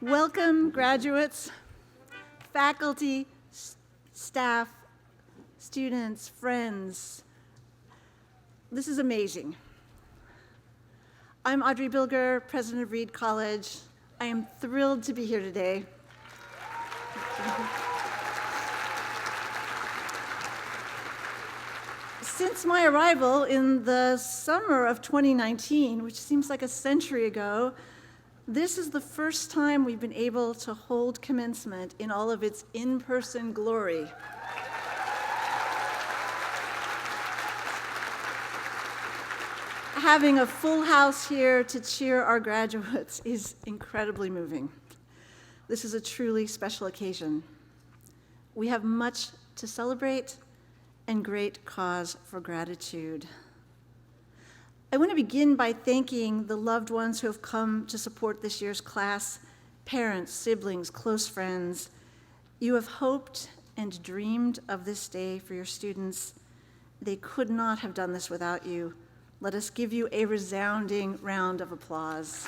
Welcome, graduates, faculty, staff, students, friends. This is amazing. I'm Audrey Bilger, president of Reed College. I am thrilled to be here today. Since my arrival in the summer of 2019, which seems like a century ago, this is the first time we've been able to hold commencement in all of its in-person glory. Having a full house here to cheer our graduates is incredibly moving. This is a truly special occasion. We have much to celebrate and great cause for gratitude. I want to begin by thanking the loved ones who have come to support this year's class, parents, siblings, close friends. You have hoped and dreamed of this day for your students. They could not have done this without you. Let us give you a resounding round of applause.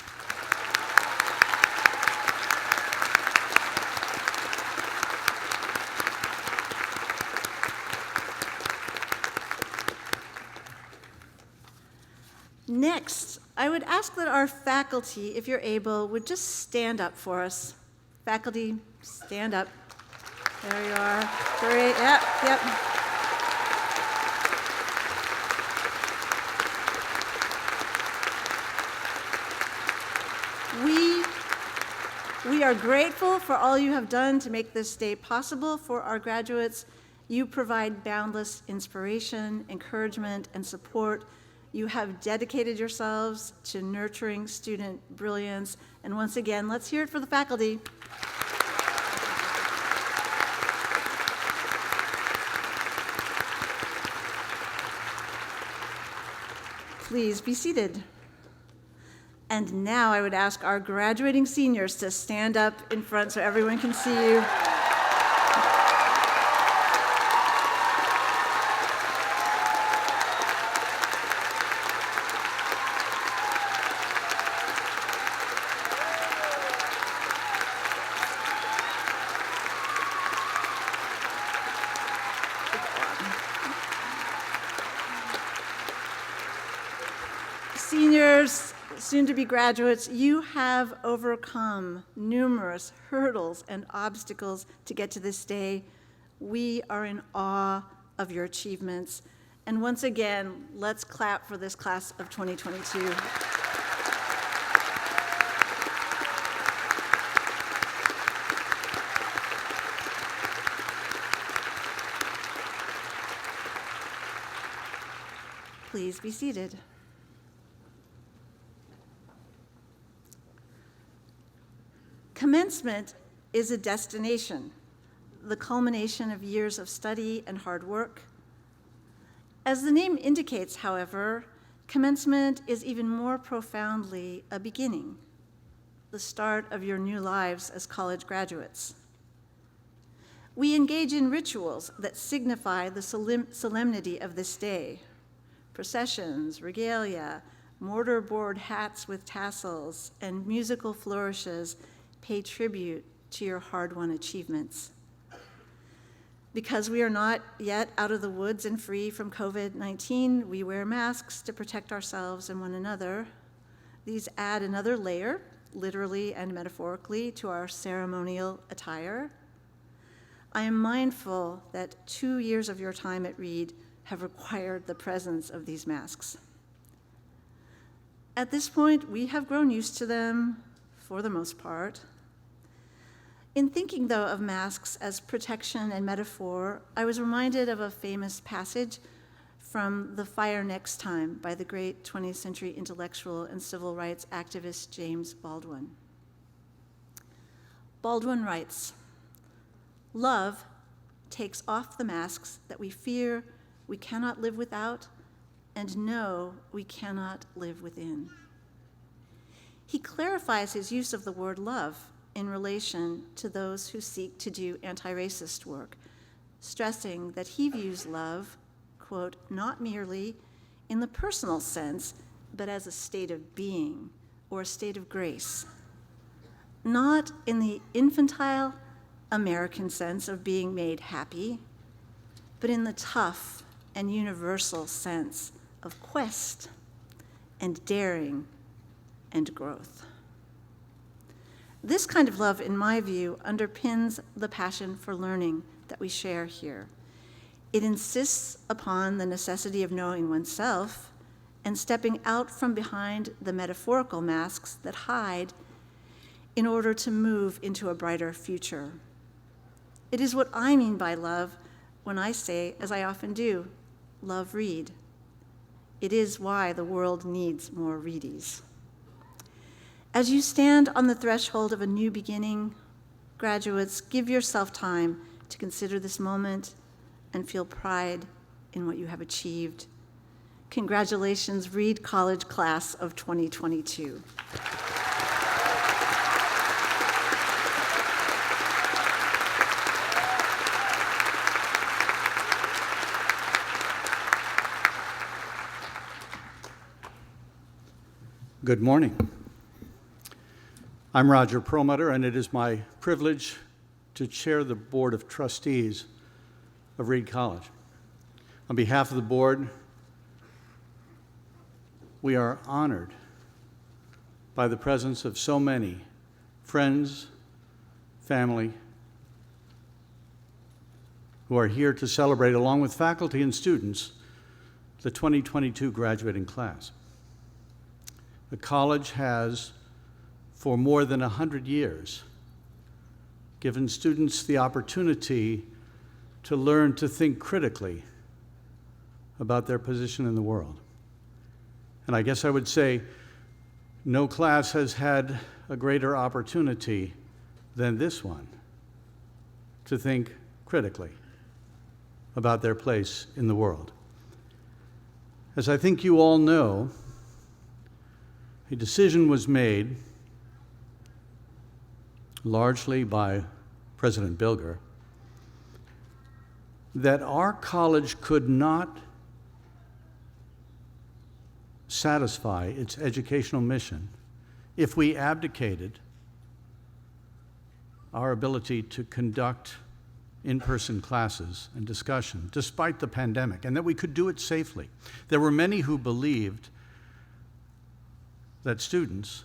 Next, I would ask that our faculty, if you're able, would just stand up for us. Faculty, stand up. There you are. Great. Yep. We are grateful for all you have done to make this day possible for our graduates. You provide boundless inspiration, encouragement, and support. You have dedicated yourselves to nurturing student brilliance. And once again, let's hear it for the faculty. Please be seated. And now I would ask our graduating seniors to stand up in front so everyone can see you. Seniors, soon-to-be graduates, you have overcome numerous hurdles and obstacles to get to this day. We are in awe of your achievements. And once again, let's clap for this class of 2022. Please be seated. Commencement is a destination, the culmination of years of study and hard work. As the name indicates, however, commencement is even more profoundly a beginning, the start of your new lives as college graduates. We engage in rituals that signify the solemnity of this day: processions, regalia, mortarboard hats with tassels, and musical flourishes pay tribute to your hard-won achievements. Because we are not yet out of the woods and free from COVID-19, we wear masks to protect ourselves and one another. These add another layer, literally and metaphorically, to our ceremonial attire. I am mindful that 2 years of your time at Reed have required the presence of these masks. At this point, we have grown used to them, for the most part. In thinking, though, of masks as protection and metaphor, I was reminded of a famous passage from The Fire Next Time by the great 20th century intellectual and civil rights activist James Baldwin. Baldwin writes, "Love takes off the masks that we fear we cannot live without and know we cannot live within." He clarifies his use of the word love in relation to those who seek to do anti-racist work, stressing that he views love, quote, not merely in the personal sense, but as a state of being or a state of grace. not in the infantile American sense of being made happy, but in the tough and universal sense of quest and daring and growth. This kind of love, in my view, underpins the passion for learning that we share here. It insists upon the necessity of knowing oneself and stepping out from behind the metaphorical masks that hide in order to move into a brighter future. It is what I mean by love when I say, as I often do, love read. It is why the world needs more readies. As you stand on the threshold of a new beginning, graduates, give yourself time to consider this moment and feel pride in what you have achieved. Congratulations, Reed College Class of 2022. Good morning. I'm Roger Perlmutter, and it is my privilege to chair the Board of Trustees of Reed College. On behalf of the board, we are honored by the presence of so many friends, family, who are here to celebrate, along with faculty and students, the 2022 graduating class. The college has, for more than 100 years, given students the opportunity to learn to think critically about their position in the world. And I guess I would say no class has had a greater opportunity than this one to think critically about their place in the world. As I think you all know, a decision was made largely by President Bilger that our college could not satisfy its educational mission if we abdicated our ability to conduct in-person classes and discussion despite the pandemic, and that we could do it safely. There were many who believed that students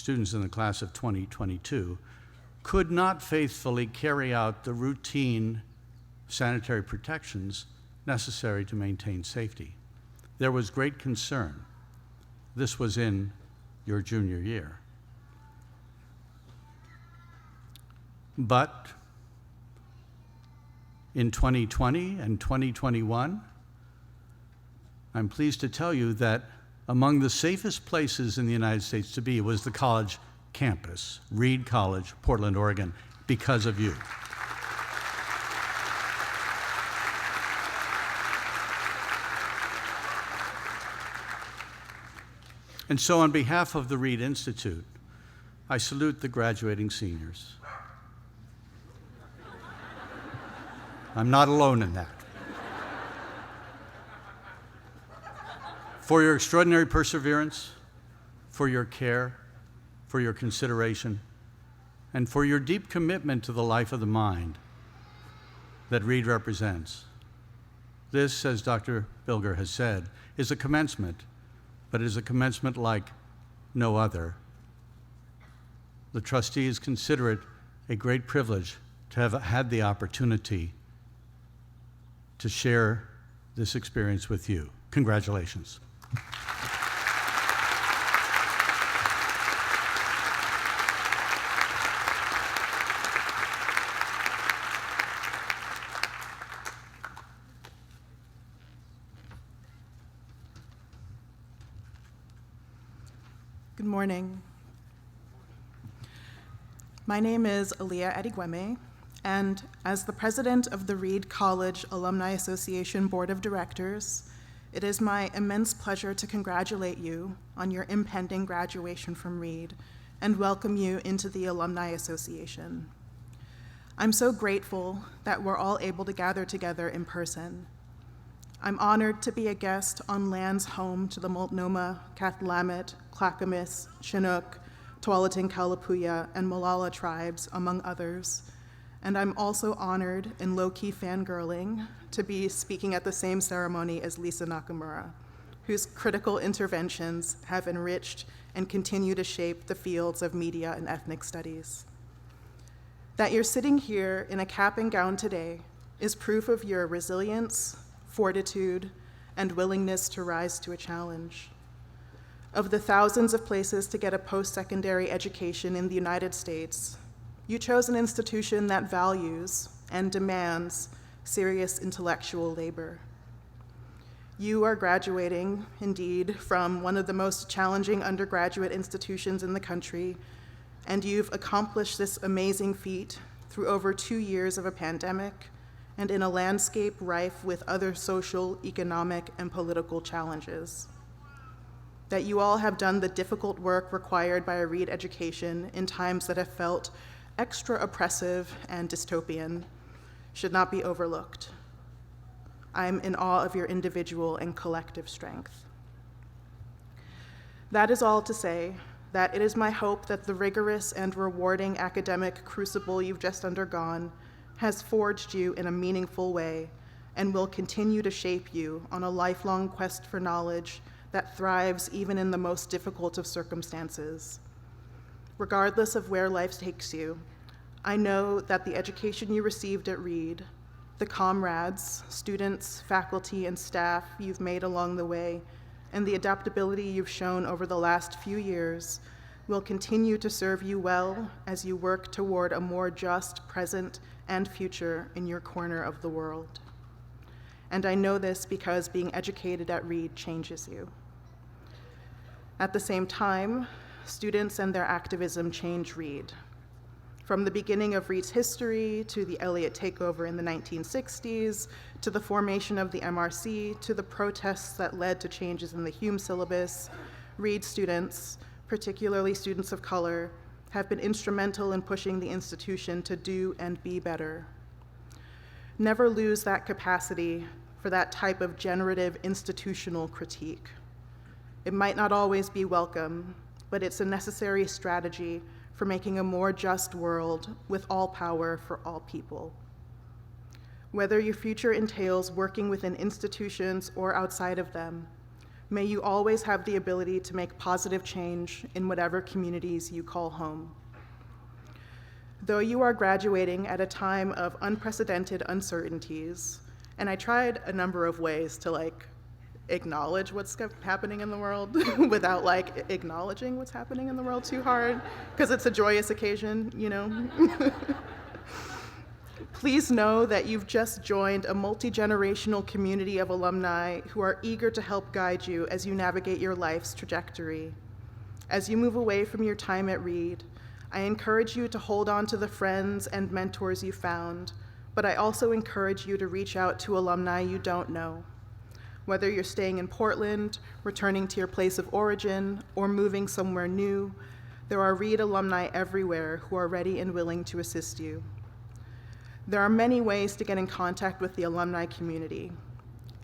in the class of 2022 could not faithfully carry out the routine sanitary protections necessary to maintain safety. There was great concern. This was in your junior year. But in 2020 and 2021, I'm pleased to tell you that among the safest places in the United States to be was the college campus, Reed College, Portland, Oregon, because of you. And so on behalf of the Reed Institute, I salute the graduating seniors. I'm not alone in that. For your extraordinary perseverance, for your care, for your consideration, and for your deep commitment to the life of the mind that Reed represents. This, as Dr. Bilger has said, is a commencement, but it is a commencement like no other. The trustees consider it a great privilege to have had the opportunity to share this experience with you. Congratulations. Good morning. My name is Aaliyah Adigweme, and as the president of the Reed College Alumni Association Board of Directors, it is my immense pleasure to congratulate you on your impending graduation from Reed and welcome you into the Alumni Association. I'm so grateful that we're all able to gather together in person. I'm honored to be a guest on lands home to the Multnomah, Cathlamet, Clackamas, Chinook, Tualatin Kalapuya, and Molala tribes, among others. And I'm also honored and low-key fangirling to be speaking at the same ceremony as Lisa Nakamura, whose critical interventions have enriched and continue to shape the fields of media and ethnic studies. That you're sitting here in a cap and gown today is proof of your resilience, fortitude, and willingness to rise to a challenge. Of the thousands of places to get a post-secondary education in the United States, you chose an institution that values and demands serious intellectual labor. You are graduating, indeed, from one of the most challenging undergraduate institutions in the country, and you've accomplished this amazing feat through over 2 years of a pandemic and in a landscape rife with other social, economic, and political challenges. That you all have done the difficult work required by a Reed education in times that have felt extra oppressive and dystopian should not be overlooked. I'm in awe of your individual and collective strength. That is all to say that it is my hope that the rigorous and rewarding academic crucible you've just undergone has forged you in a meaningful way and will continue to shape you on a lifelong quest for knowledge that thrives even in the most difficult of circumstances. Regardless of where life takes you, I know that the education you received at Reed, the comrades, students, faculty, and staff you've made along the way, and the adaptability you've shown over the last few years will continue to serve you well as you work toward a more just present and future in your corner of the world. And I know this because being educated at Reed changes you. At the same time, students and their activism change Reed. From the beginning of Reed's history, to the Elliott takeover in the 1960s, to the formation of the MRC, to the protests that led to changes in the Hume syllabus, Reed students, particularly students of color, have been instrumental in pushing the institution to do and be better. Never lose that capacity for that type of generative institutional critique. It might not always be welcome, but it's a necessary strategy for making a more just world with all power for all people. Whether your future entails working within institutions or outside of them, may you always have the ability to make positive change in whatever communities you call home. Though you are graduating at a time of unprecedented uncertainties, and I tried a number of ways to acknowledge what's happening in the world without acknowledging what's happening in the world too hard, because it's a joyous occasion, you know. Please know that you've just joined a multi-generational community of alumni who are eager to help guide you as you navigate your life's trajectory. As you move away from your time at Reed, I encourage you to hold on to the friends and mentors you found, but I also encourage you to reach out to alumni you don't know. Whether you're staying in Portland, returning to your place of origin, or moving somewhere new, there are Reed alumni everywhere who are ready and willing to assist you. There are many ways to get in contact with the alumni community.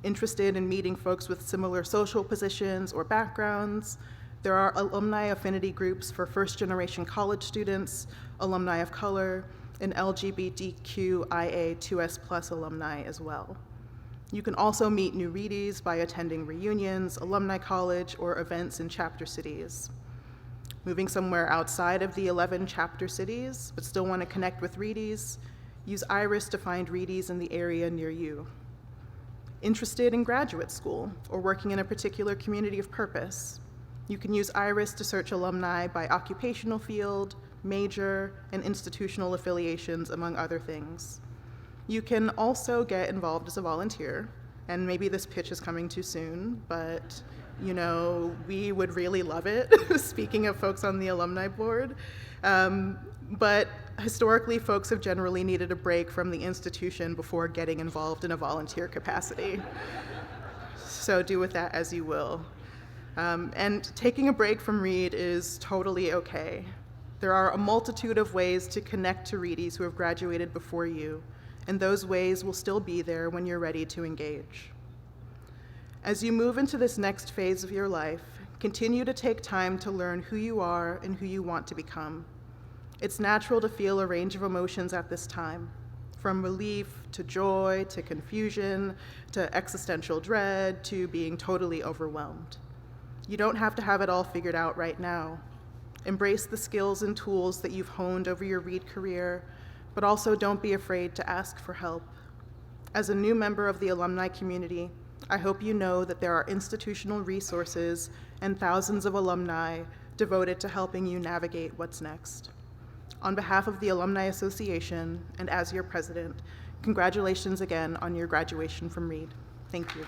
Interested in meeting folks with similar social positions or backgrounds, there are alumni affinity groups for first-generation college students, alumni of color, and LGBTQIA2S+ alumni as well. You can also meet new Reedies by attending reunions, alumni college, or events in chapter cities. Moving somewhere outside of the 11 chapter cities, but still want to connect with Reedies, use IRIS to find Reedies in the area near you. Interested in graduate school or working in a particular community of purpose, you can use IRIS to search alumni by occupational field, major, and institutional affiliations, among other things. You can also get involved as a volunteer, and maybe this pitch is coming too soon, but we would really love it, speaking of folks on the alumni board. But historically, folks have generally needed a break from the institution before getting involved in a volunteer capacity. So do with that as you will. And taking a break from Reed is totally okay. There are a multitude of ways to connect to Reedies who have graduated before you, and those ways will still be there when you're ready to engage. As you move into this next phase of your life, Continue to take time to learn who you are and who you want to become. It's natural to feel a range of emotions at this time, from relief to joy to confusion to existential dread to being totally overwhelmed. You don't have to have it all figured out right now. Embrace the skills and tools that you've honed over your Reed career, but also don't be afraid to ask for help. As a new member of the alumni community, I hope you know that there are institutional resources and thousands of alumni devoted to helping you navigate what's next. On behalf of the Alumni Association and as your president, congratulations again on your graduation from Reed. Thank you.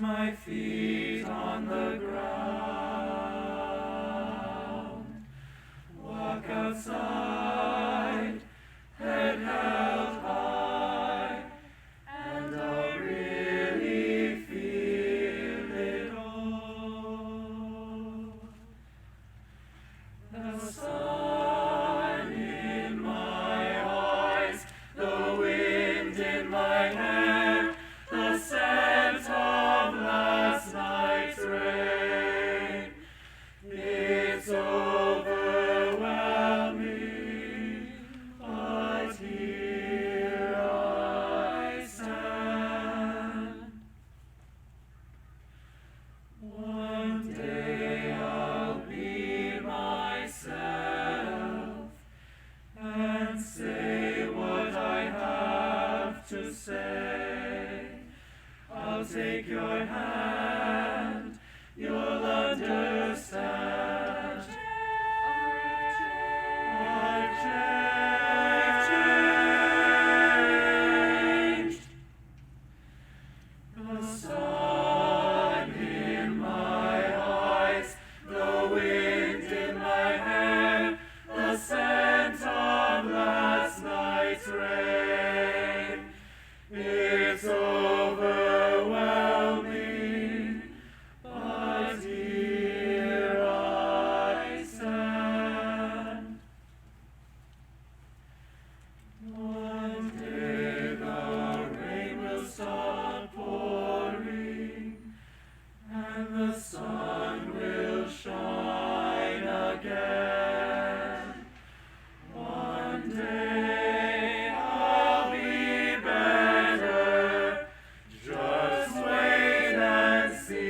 My feet on the ground, walk outside, head held high, and I'll really feel it all. The sun in my eyes, the wind in my hair, the scent of last night's rain. It's overwhelming, but here I stand. One day I'll be myself and say what I have to say. I'll take your hand, you'll understand. I've changed. The sun in my eyes, the wind in my hair, the scent of last night's rain. It's overwhelming, but here I stand. One day the rain will stop pouring, and the sun will shine again. One day I'll be better, just wait and see.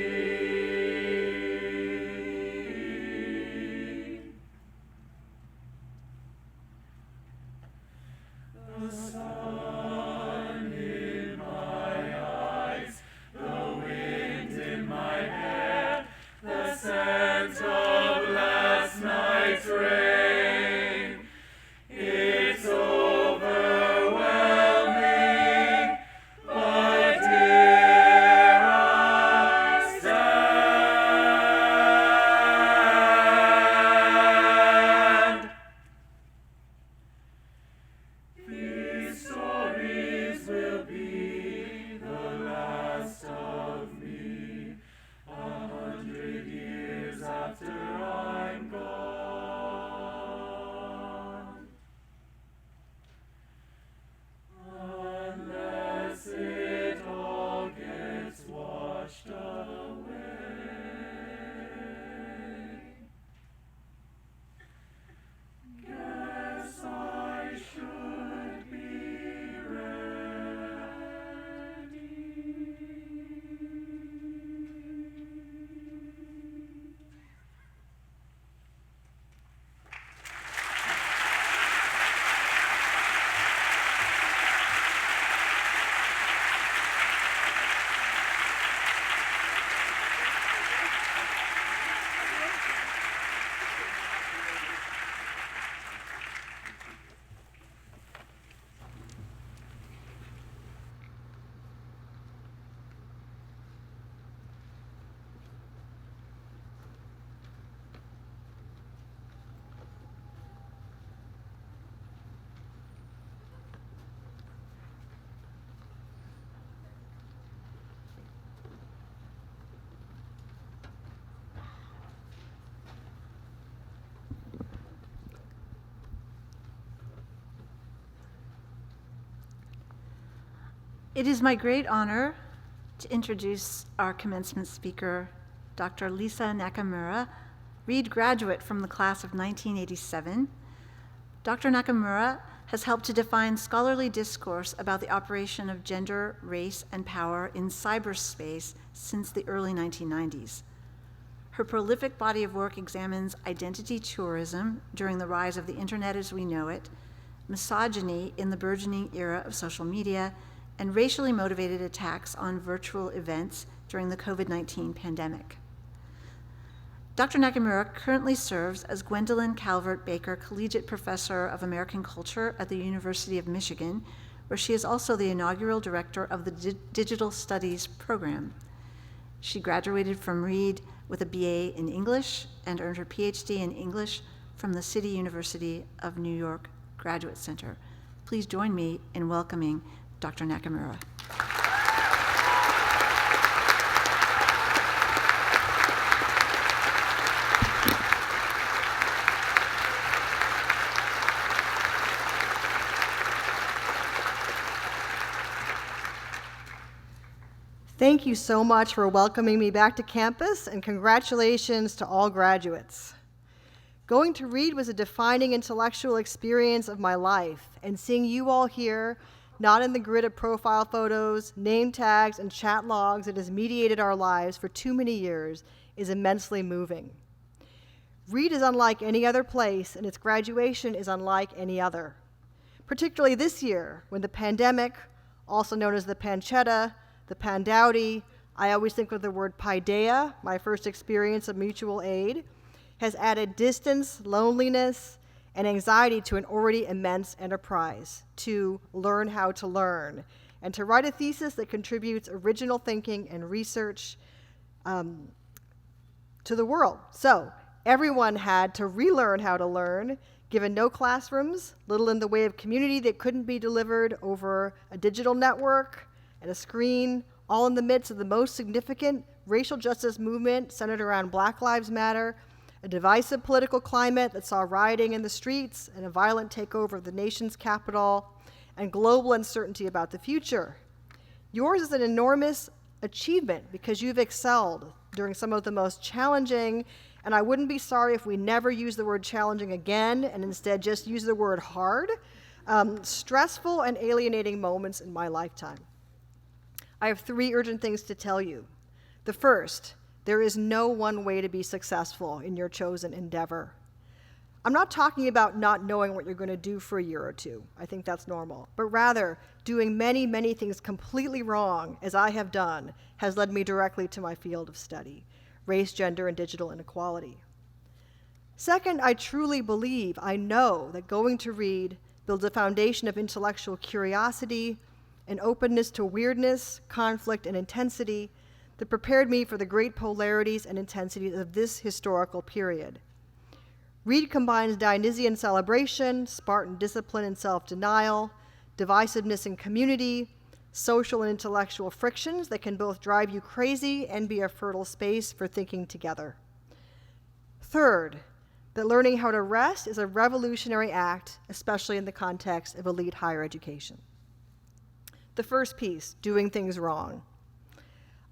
The sun in my eyes, the wind in my hair, the scent of last night's rain. It's overwhelming, but It is my great honor to introduce our commencement speaker, Dr. Lisa Nakamura, Reed graduate from the class of 1987. Dr. Nakamura has helped to define scholarly discourse about the operation of gender, race, and power in cyberspace since the early 1990s. Her prolific body of work examines identity tourism during the rise of the internet as we know it, misogyny in the burgeoning era of social media, and racially motivated attacks on virtual events during the COVID-19 pandemic. Dr. Nakamura currently serves as Gwendolyn Calvert Baker Collegiate Professor of American Culture at the University of Michigan, where she is also the inaugural director of the Digital Studies program. She graduated from Reed with a BA in English and earned her PhD in English from the City University of New York Graduate Center. Please join me in welcoming Dr. Nakamura. Thank you so much for welcoming me back to campus, and congratulations to all graduates. Going to Reed was a defining intellectual experience of my life, and seeing you all here, not in the grid of profile photos, name tags, and chat logs that has mediated our lives for too many years, is immensely moving. Reed is unlike any other place, and its graduation is unlike any other. Particularly this year, when the pandemic, also known as the pancetta, the pandowdy, I always think of the word paideia, my first experience of mutual aid, has added distance, loneliness, and anxiety to an already immense enterprise, to learn how to learn, and to write a thesis that contributes original thinking and research to the world. So everyone had to relearn how to learn, given no classrooms, little in the way of community that couldn't be delivered over a digital network and a screen, all in the midst of the most significant racial justice movement centered around Black Lives Matter, a divisive political climate that saw rioting in the streets and a violent takeover of the nation's capital, and global uncertainty about the future. Yours is an enormous achievement because you've excelled during some of the most challenging, and I wouldn't be sorry if we never use the word challenging again and instead just use the word hard, stressful and alienating moments in my lifetime. I have 3 urgent things to tell you. The first, there is no one way to be successful in your chosen endeavor. I'm not talking about not knowing what you're going to do for a year or two. I think that's normal. But rather, doing many, many things completely wrong, as I have done, has led me directly to my field of study, race, gender, and digital inequality. Second, I truly believe, I know, that going to Reed builds a foundation of intellectual curiosity, an openness to weirdness, conflict, and intensity that prepared me for the great polarities and intensities of this historical period. Reed combines Dionysian celebration, Spartan discipline and self-denial, divisiveness in community, social and intellectual frictions that can both drive you crazy and be a fertile space for thinking together. Third, that learning how to rest is a revolutionary act, especially in the context of elite higher education. The first piece, doing things wrong.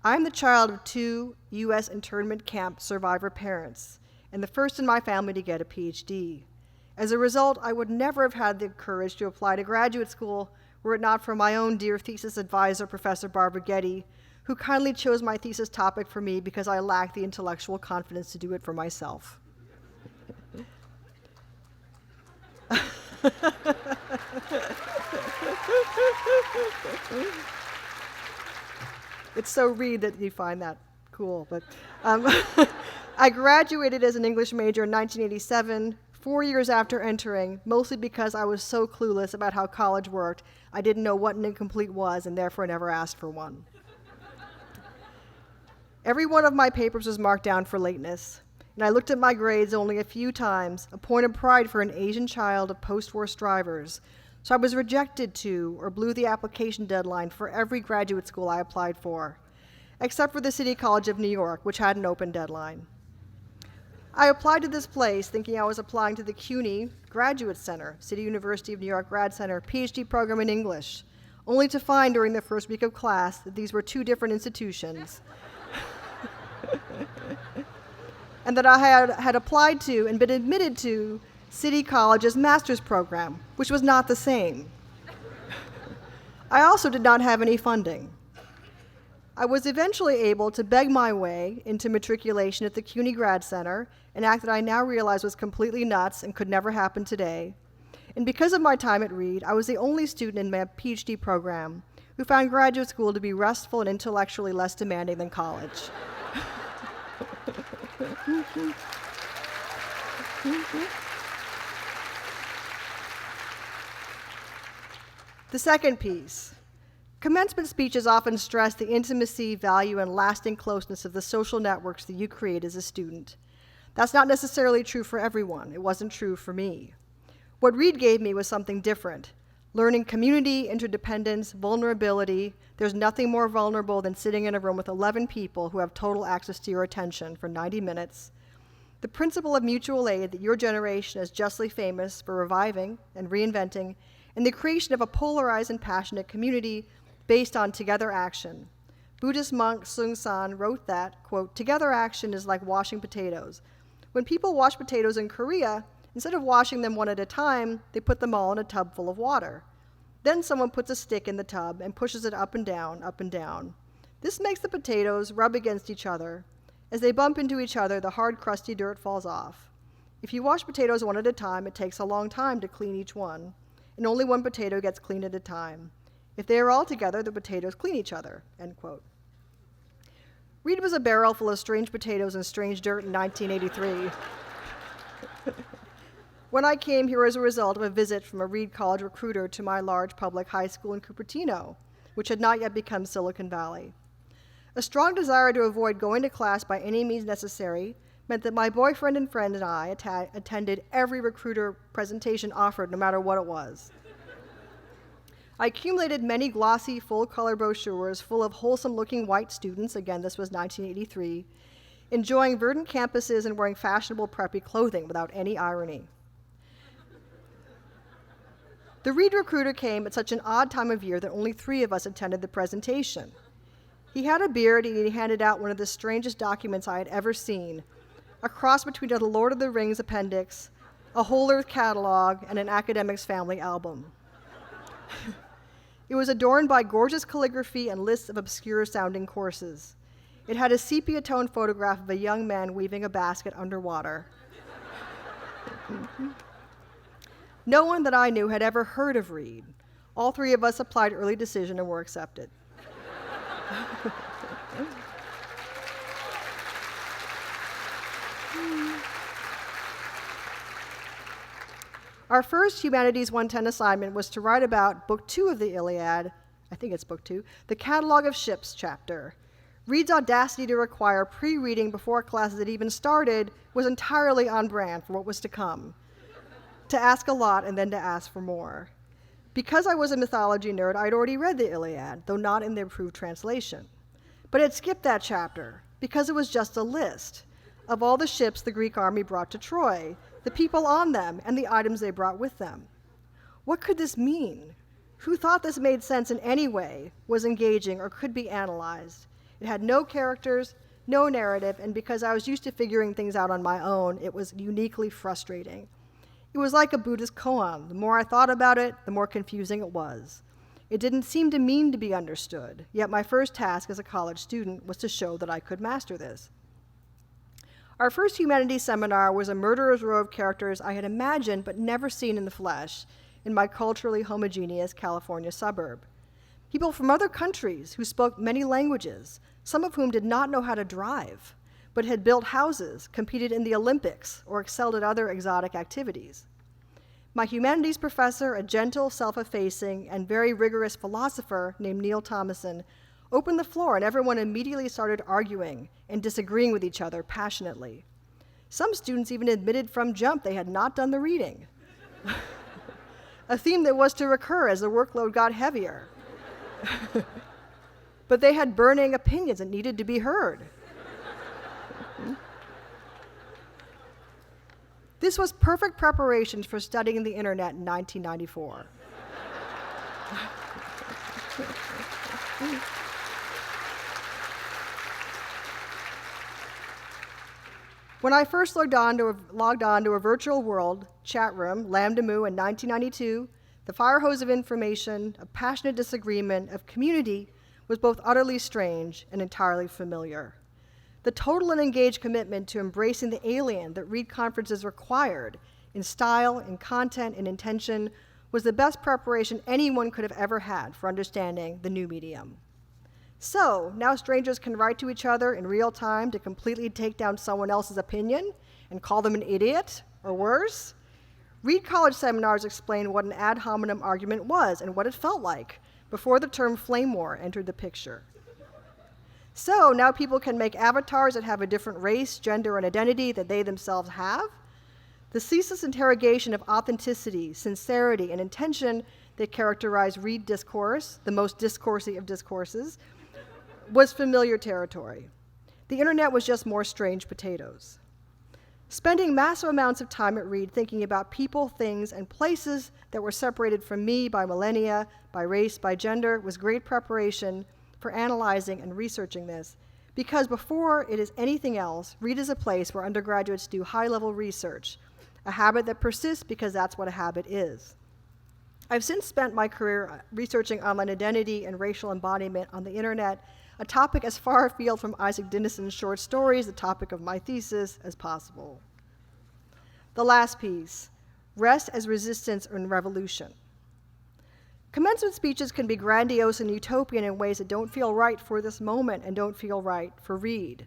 I'm the child of 2 U.S. internment camp survivor parents, and the first in my family to get a PhD. As a result, I would never have had the courage to apply to graduate school were it not for my own dear thesis advisor, Professor Barbara Getty, who kindly chose my thesis topic for me because I lacked the intellectual confidence to do it for myself. It's so Reed that you find that cool, but I graduated as an English major in 1987, 4 years after entering, mostly because I was so clueless about how college worked, I didn't know what an incomplete was and therefore never asked for one. Every one of my papers was marked down for lateness, and I looked at my grades only a few times, a point of pride for an Asian child of post-war strivers. So I was rejected to or blew the application deadline for every graduate school I applied for, except for the City College of New York, which had an open deadline. I applied to this place thinking I was applying to the CUNY Graduate Center, City University of New York Grad Center, PhD program in English, only to find during the first week of class that these were two different institutions, and that I had applied to and been admitted to City College's master's program, which was not the same. I also did not have any funding. I was eventually able to beg my way into matriculation at the CUNY Grad Center, an act that I now realize was completely nuts and could never happen today. And because of my time at Reed, I was the only student in my PhD program who found graduate school to be restful and intellectually less demanding than college. The second piece. Commencement speeches often stress the intimacy, value, and lasting closeness of the social networks that you create as a student. That's not necessarily true for everyone. It wasn't true for me. What Reed gave me was something different. Learning community, interdependence, vulnerability. There's nothing more vulnerable than sitting in a room with 11 people who have total access to your attention for 90 minutes. The principle of mutual aid that your generation is justly famous for reviving and reinventing, and the creation of a polarized and passionate community based on together action. Buddhist monk Seung San wrote that, quote, "Together action is like washing potatoes. When people wash potatoes in Korea, instead of washing them one at a time, they put them all in a tub full of water. Then someone puts a stick in the tub and pushes it up and down, up and down. This makes the potatoes rub against each other. As they bump into each other, the hard, crusty dirt falls off. If you wash potatoes one at a time, it takes a long time to clean each one, and only one potato gets cleaned at a time. If they are all together, the potatoes clean each other," end quote. Reed was a barrel full of strange potatoes and strange dirt in 1983. When I came here as a result of a visit from a Reed College recruiter to my large public high school in Cupertino, which had not yet become Silicon Valley. A strong desire to avoid going to class by any means necessary meant that my boyfriend and friend and I attended every recruiter presentation offered, no matter what it was. I accumulated many glossy, full-color brochures full of wholesome-looking white students, again, this was 1983, enjoying verdant campuses and wearing fashionable preppy clothing without any irony. The Reed recruiter came at such an odd time of year that only 3 of us attended the presentation. He had a beard and he handed out one of the strangest documents I had ever seen, a cross between a Lord of the Rings appendix, a Whole Earth catalog, and an academic's family album. It was adorned by gorgeous calligraphy and lists of obscure-sounding courses. It had a sepia-toned photograph of a young man weaving a basket underwater. No one that I knew had ever heard of Reed. All 3 of us applied early decision and were accepted. Our first Humanities 110 assignment was to write about Book 2 of the Iliad, I think it's Book 2, the Catalog of Ships chapter. Reed's audacity to require pre-reading before classes had even started was entirely on brand for what was to come. To ask a lot and then to ask for more. Because I was a mythology nerd, I'd already read the Iliad, though not in the approved translation. But I'd skipped that chapter because it was just a list of all the ships the Greek army brought to Troy, the people on them, and the items they brought with them. What could this mean? Who thought this made sense in any way, was engaging, or could be analyzed? It had no characters, no narrative, and because I was used to figuring things out on my own, it was uniquely frustrating. It was like a Buddhist koan. The more I thought about it, the more confusing it was. It didn't seem to mean to be understood, yet my first task as a college student was to show that I could master this. Our first humanities seminar was a murderer's row of characters I had imagined but never seen in the flesh in my culturally homogeneous California suburb. People from other countries who spoke many languages, some of whom did not know how to drive, but had built houses, competed in the Olympics, or excelled at other exotic activities. My humanities professor, a gentle, self-effacing, and very rigorous philosopher named Neil Thomason, opened the floor and everyone immediately started arguing and disagreeing with each other passionately. Some students even admitted from jump they had not done the reading, a theme that was to recur as the workload got heavier. But they had burning opinions that needed to be heard. This was perfect preparation for studying the internet in 1994. When I first logged on to a virtual world chat room, Lambda Mu in 1992, the fire hose of information, of passionate disagreement, of community was both utterly strange and entirely familiar. The total and engaged commitment to embracing the alien that Reed conferences required in style, in content, in intention was the best preparation anyone could have ever had for understanding the new medium. So, now strangers can write to each other in real time to completely take down someone else's opinion and call them an idiot, or worse. Reed College seminars explained what an ad hominem argument was and what it felt like before the term flame war entered the picture. So, now people can make avatars that have a different race, gender, and identity that they themselves have. The ceaseless interrogation of authenticity, sincerity, and intention that characterize Reed discourse, the most discoursey of discourses, was familiar territory. The internet was just more strange potatoes. Spending massive amounts of time at Reed thinking about people, things, and places that were separated from me by millennia, by race, by gender, was great preparation for analyzing and researching this, because before it is anything else, Reed is a place where undergraduates do high-level research, a habit that persists because that's what a habit is. I've since spent my career researching online identity and racial embodiment on the internet, a topic as far afield from Isaac Denison's short stories, the topic of my thesis, as possible. The last piece, rest as resistance and revolution. Commencement speeches can be grandiose and utopian in ways that don't feel right for this moment and don't feel right for Reed.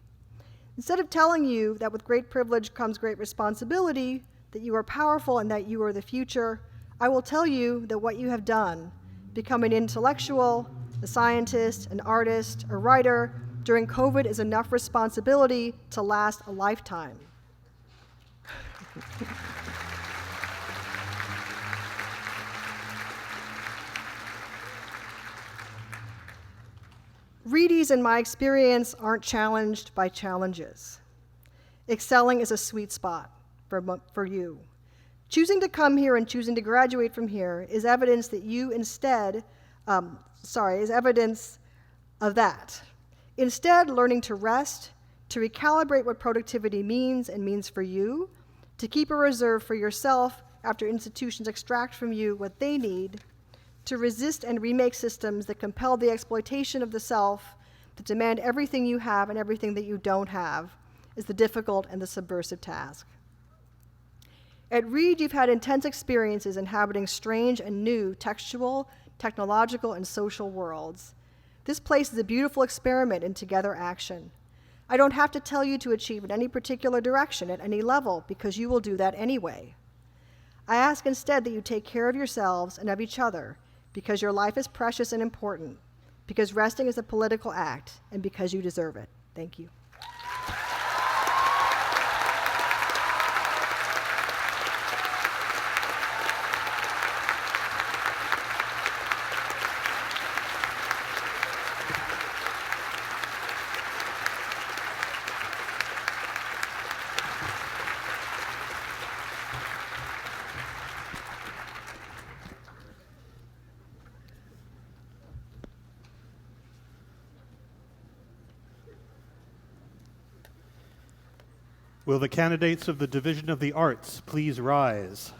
Instead of telling you that with great privilege comes great responsibility, that you are powerful and that you are the future, I will tell you that what you have done, become an intellectual, a scientist, an artist, a writer, during COVID is enough responsibility to last a lifetime. Reedies, in my experience, aren't challenged by challenges. Excelling is a sweet spot for you. Choosing to come here and choosing to graduate from here is evidence that you instead, is evidence of that. Instead, learning to rest, to recalibrate what productivity means and means for you, to keep a reserve for yourself after institutions extract from you what they need, to resist and remake systems that compel the exploitation of the self, that demand everything you have and everything that you don't have, is the difficult and the subversive task. At Reed, you've had intense experiences inhabiting strange and new textual, technological, and social worlds. This place is a beautiful experiment in together action. I don't have to tell you to achieve in any particular direction at any level, because you will do that anyway. I ask instead that you take care of yourselves and of each other, because your life is precious and important, because resting is a political act, and because you deserve it. Thank you. Will the candidates of the Division of the Arts please rise?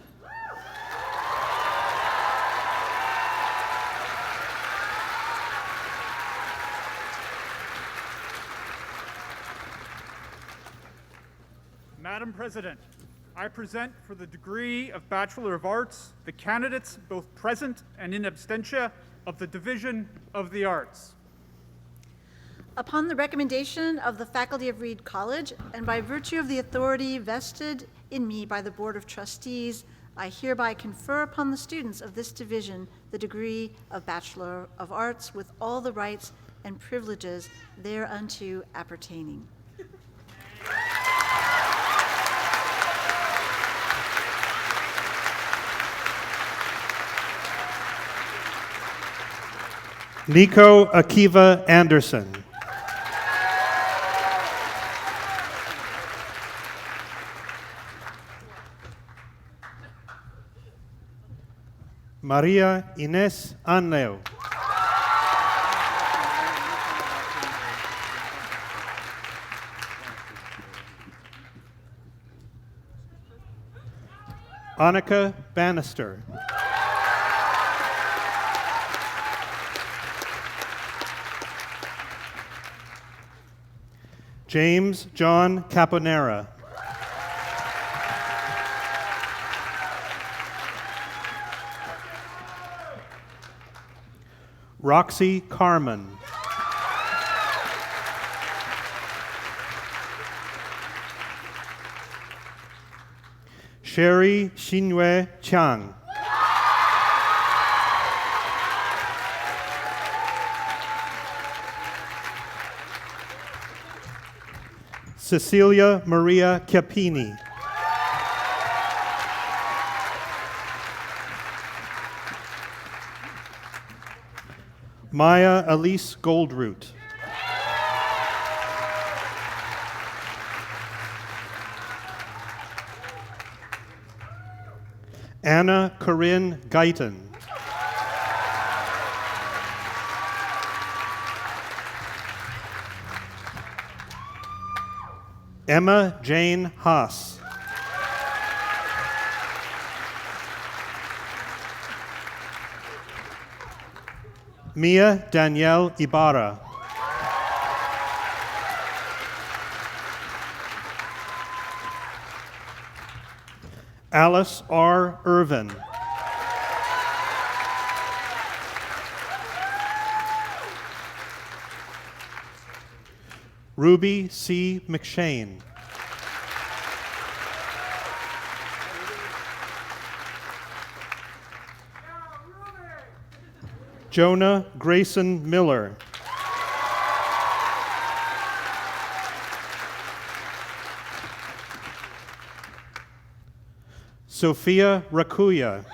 Madam President, I present for the degree of Bachelor of Arts the candidates both present and in absentia of the Division of the Arts. Upon the recommendation of the faculty of Reed College, and by virtue of the authority vested in me by the Board of Trustees, I hereby confer upon the students of this division the degree of Bachelor of Arts with all the rights and privileges thereunto appertaining. Nico Akiva Anderson. Maria Ines Anleo. Annika Bannister. James John Caponera. Roxy Carmen. Sherry Xinwei Chang. Cecilia Maria Chiappini. Maya Elise Goldroot. Anna Corinne Guyton. Emma Jane Haas. Mia Danielle Ibarra. Alice R. Irvin. Ruby C. McShane. Jonah Grayson Miller. Sophia Rakuya.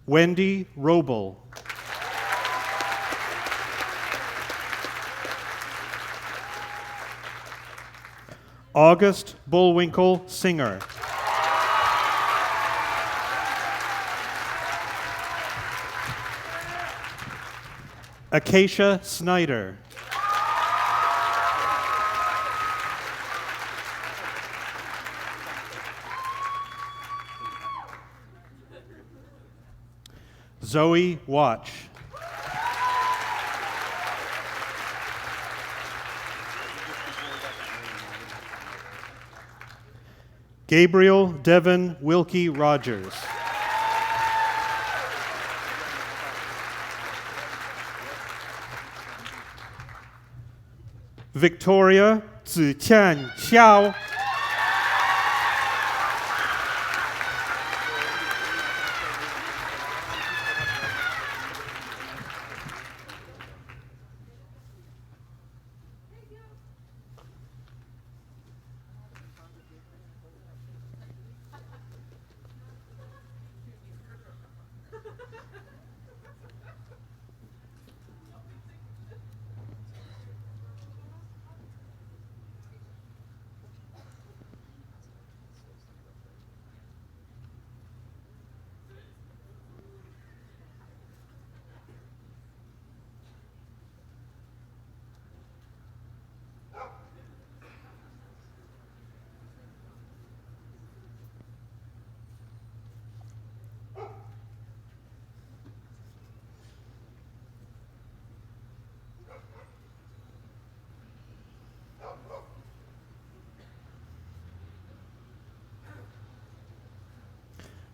Wendy Roble. August Bullwinkle Singer. Acacia Snyder. Zoe Watch. Gabriel Devin Wilkie Rogers. Victoria Ziqian Xiao.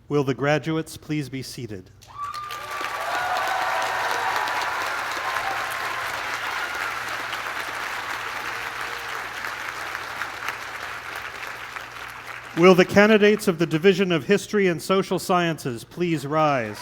Will the graduates please be seated? Will the candidates of the Division of History and Social Sciences please rise?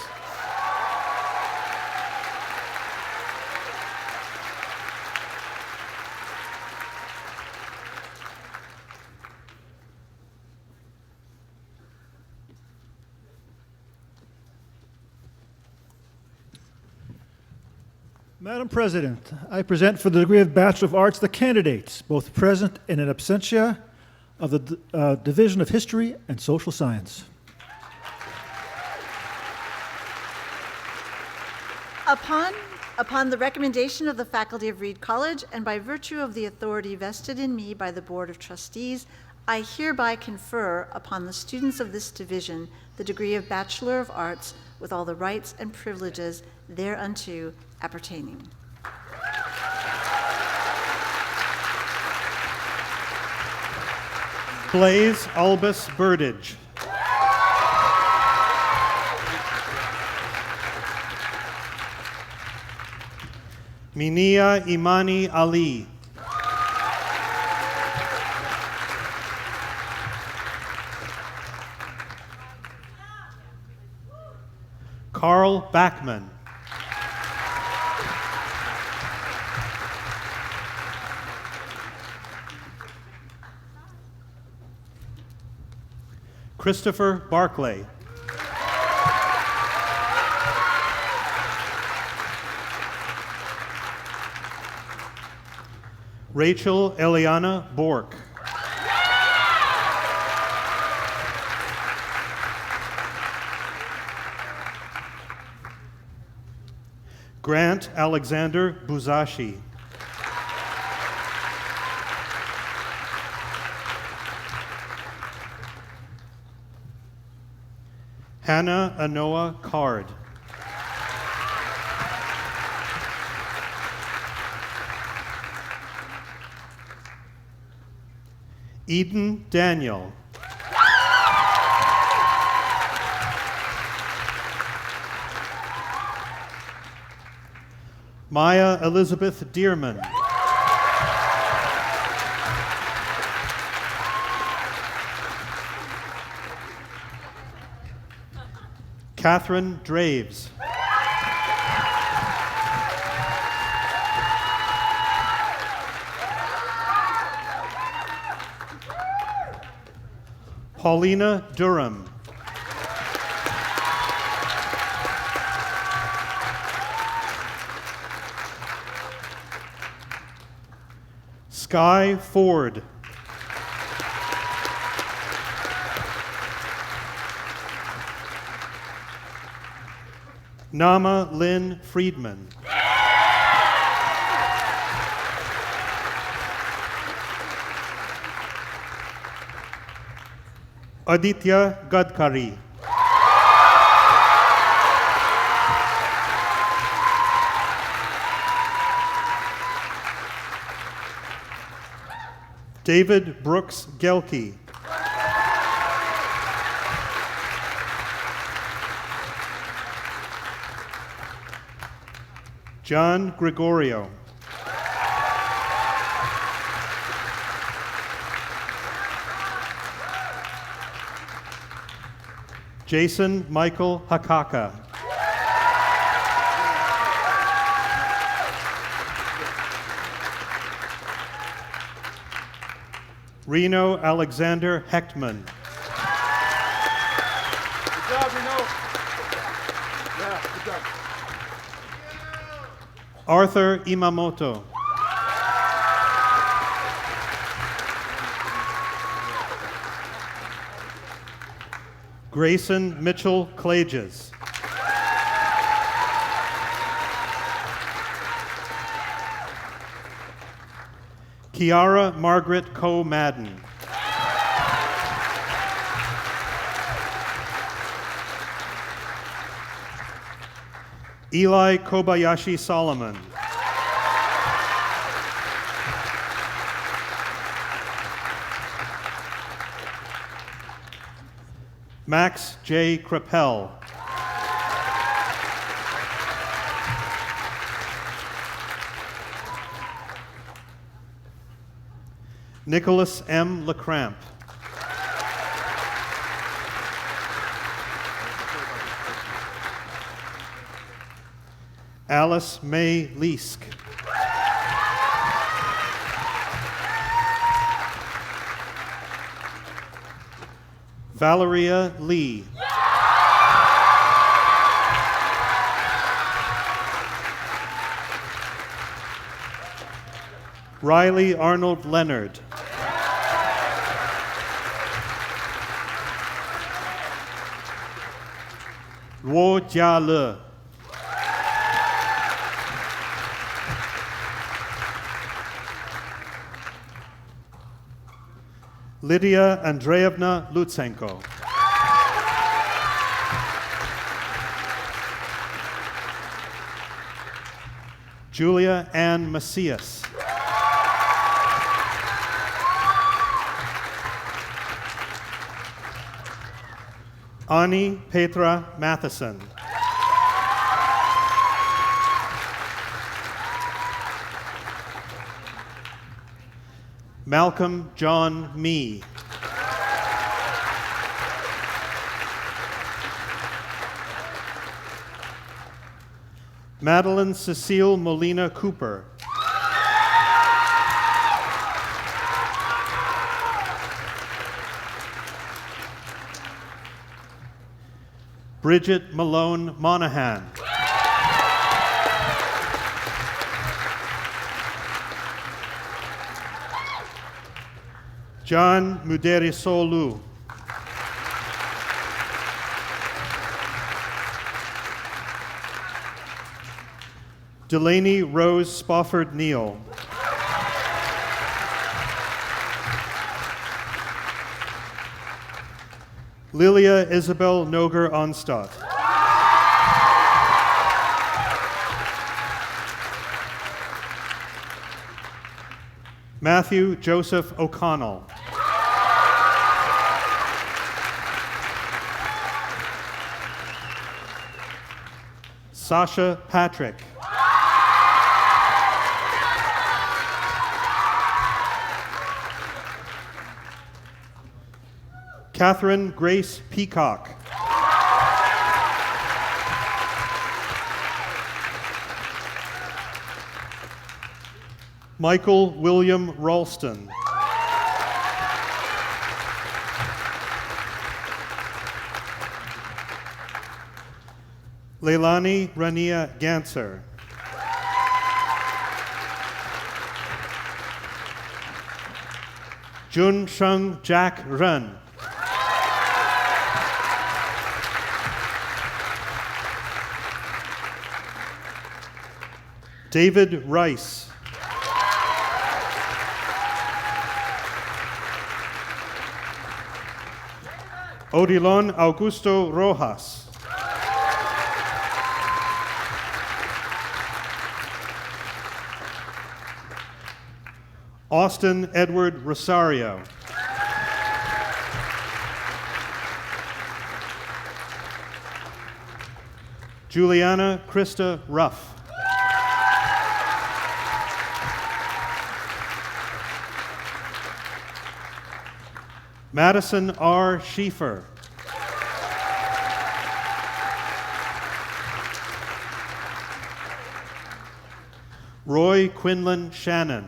Madam President, I present for the degree of Bachelor of Arts the candidates, both present and in absentia, of the Division of History and Social Science. Upon Upon the recommendation of the faculty of Reed College and by virtue of the authority vested in me by the Board of Trustees, I hereby confer upon the students of this division the degree of Bachelor of Arts with all the rights and privileges thereunto appertaining. Blaise Albus Burdage. Minia Imani Ali. Carl Backman. Christopher Barclay. Rachel Eliana Bork. Grant Alexander Buzashi. Hannah Anoa Card. Eden Daniel. Maya Elizabeth Dearman. Catherine Draves. Paulina Durham. Sky Ford. Nama Lynn Friedman. Aditya Gadkari. David Brooks Gelke. John Gregorio. Jason Michael Hakaka. Reno Alexander Hechtman. Good job, Reno. Yeah, good job. Arthur Imamoto. Grayson Mitchell Clages. Kiara Margaret Coe Madden. Eli Kobayashi Solomon. Max J. Krapel. Nicholas M. LeCramp. Alice May Leask. Valeria Lee. Riley Arnold Leonard. Luo Jia Le. Lydia Andreevna Lutsenko. Julia Ann Macias. Ani Petra Matheson. Malcolm John Mee. Madeline Cecile Molina Cooper. Bridget Malone Monahan. John Muderisolu. Delaney Rose Spofford Neal. Lilia Isabel Noger Onstadt. Matthew Joseph O'Connell. Sasha Patrick. Catherine Grace Peacock. Michael William Ralston. Leilani Rania Ganser. Jun Sheng Jack Ren. David Rice. Odilon Augusto Rojas. Austin Edward Rosario. Juliana Krista Ruff. Madison R. Schieffer. Roy Quinlan Shannon.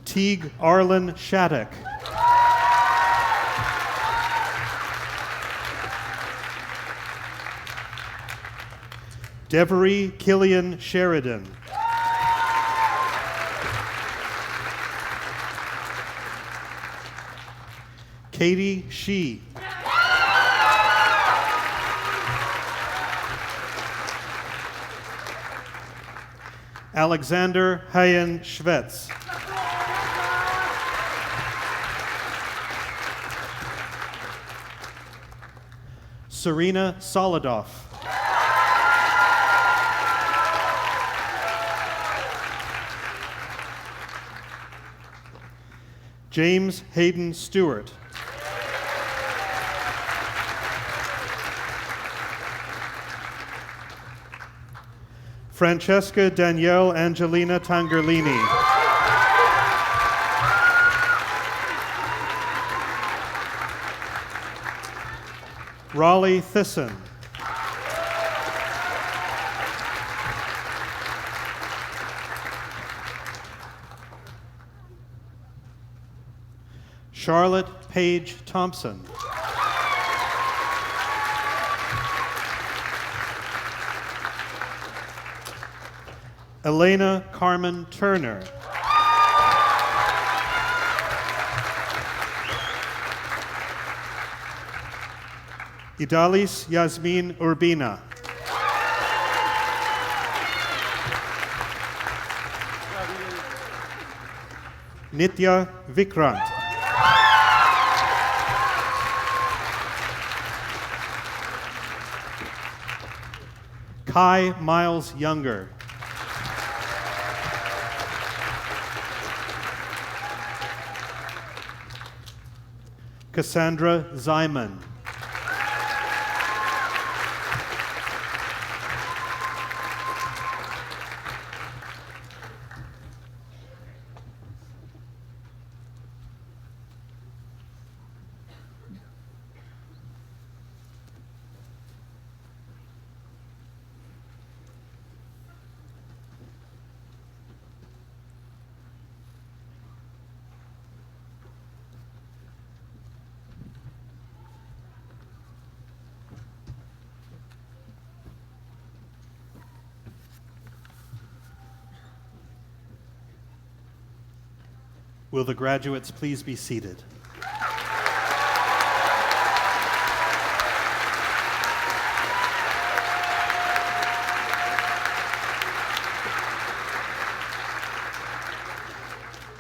Teague Arlen Shattuck. Devery Killian Sheridan. Katie Shee. Alexander Hayen Schvetz. Serena Solidoff. James Hayden Stewart. Francesca Danielle Angelina Tangerlini. Raleigh Thisson. Charlotte Page Thompson. Elena Carmen Turner. Idalis Yasmin Urbina. Nitya Vikrant. Kai Miles Younger. Cassandra Zyman. Will the graduates please be seated?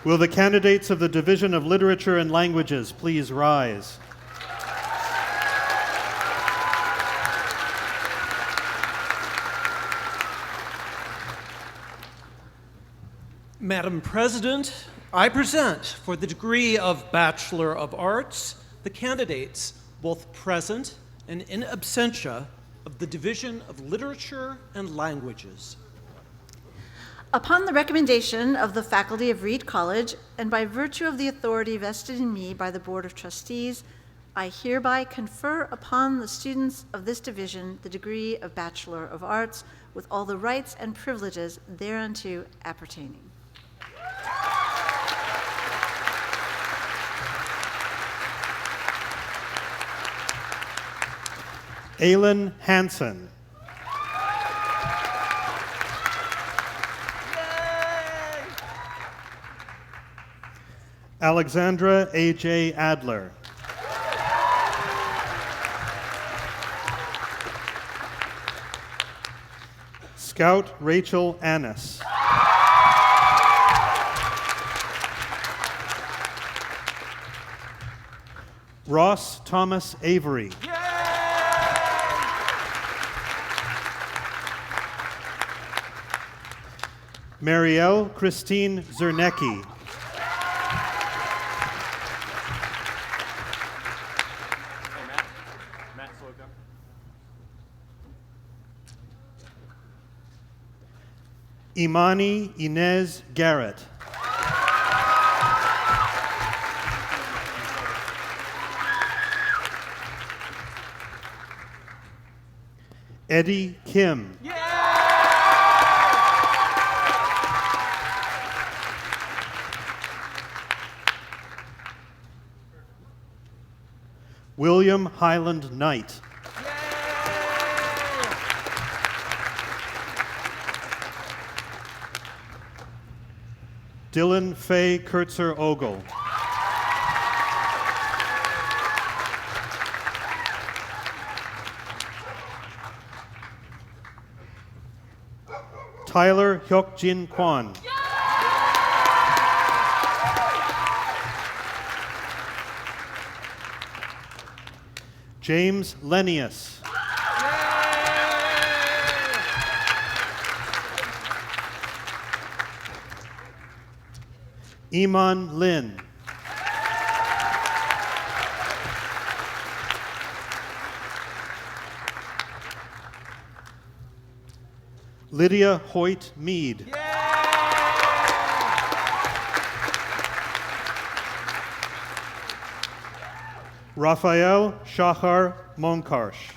Will the candidates of the Division of Literature and Languages please rise? Madam President, I present for the degree of Bachelor of Arts the candidates, both present and in absentia, of the Division of Literature and Languages. Upon the recommendation of the faculty of Reed College, and by virtue of the authority vested in me by the Board of Trustees, I hereby confer upon the students of this division the degree of Bachelor of Arts with all the rights and privileges thereunto appertaining. Aylin Hansen. Alexandra A.J. Adler. Scout Rachel Annis. Ross Thomas Avery. Marielle Christine Zernecki. Imani Inez Garrett. Eddie Kim. William Highland Knight. Dylan Faye Kurtzer Ogle. Tyler Hyuk-jin Kwan. James Lennius. Iman Lin. Lydia Hoyt Mead. Raphael Shachar Monkarsh.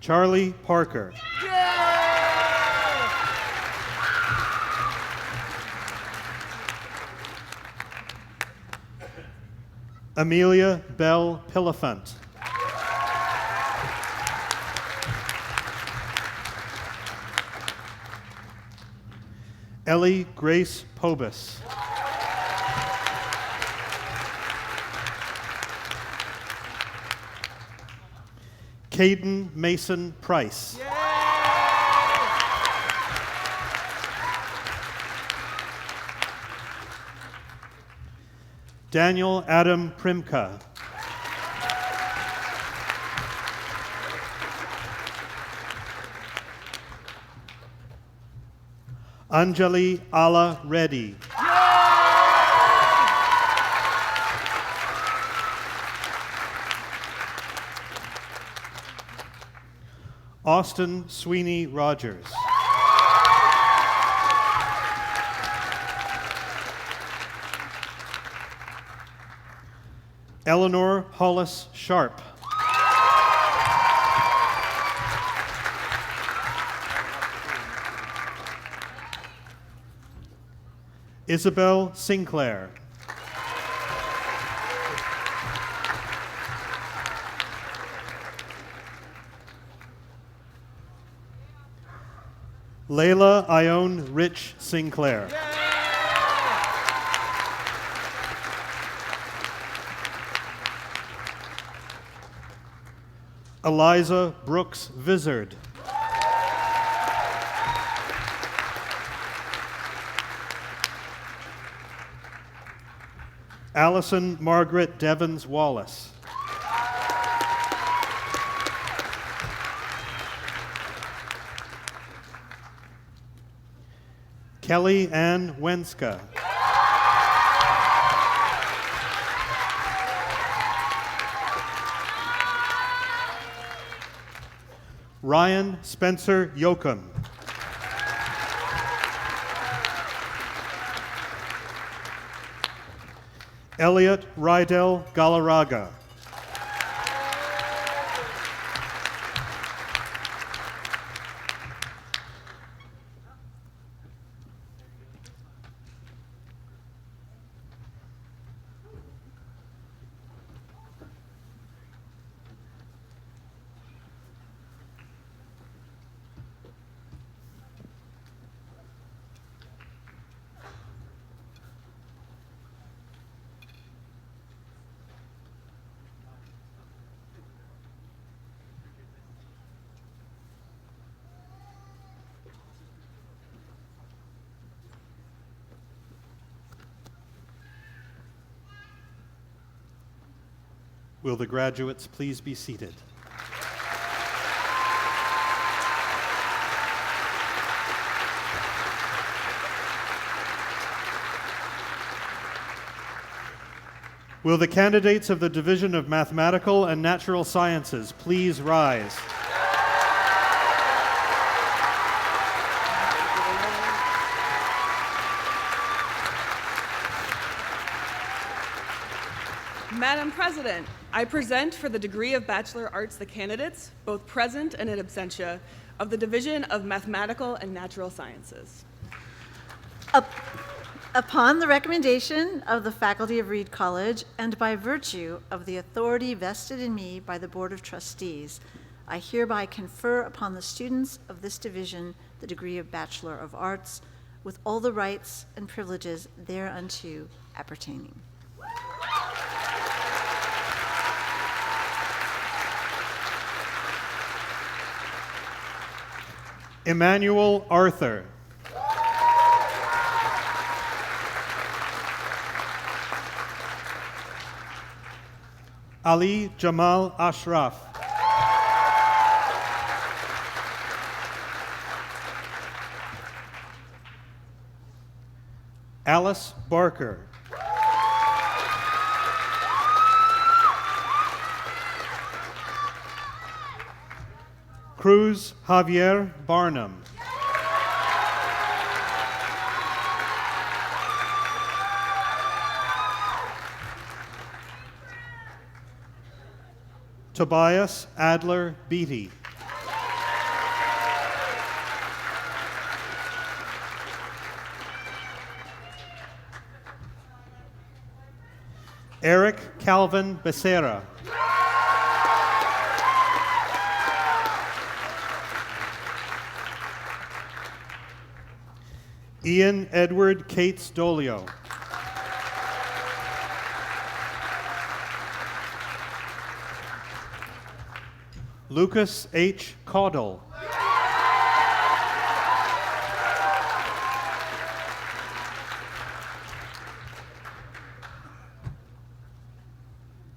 Charlie Parker. Amelia Bell Pillifant. Ellie Grace Pobus. Caden Mason Price. Daniel Adam Primka. Anjali Ala Reddy. Austin Sweeney Rogers. Eleanor Hollis Sharp. Isabel Sinclair. Layla Ione Rich Sinclair. Eliza Brooks Vizard. Allison Margaret Devons Wallace. Kelly Ann Wenska. Ryan Spencer Yoakum. Elliot Rydell Galarraga. Will the graduates please be seated? Will the candidates of the Division of Mathematical and Natural Sciences please rise? Madam President, I present for the degree of Bachelor of Arts the candidates, both present and in absentia, of the Division of Mathematical and Natural Sciences. Upon the recommendation of the faculty of Reed College and by virtue of the authority vested in me by the Board of Trustees, I hereby confer upon the students of this division the degree of Bachelor of Arts with all the rights and privileges thereunto appertaining. Emmanuel Arthur. Ali Jamal Ashraf. Alice Barker. Cruz Javier Barnum. Tobias Adler Beatty. Eric Calvin Becerra. Ian Edward Cates Dolio. Lucas H. Caudle.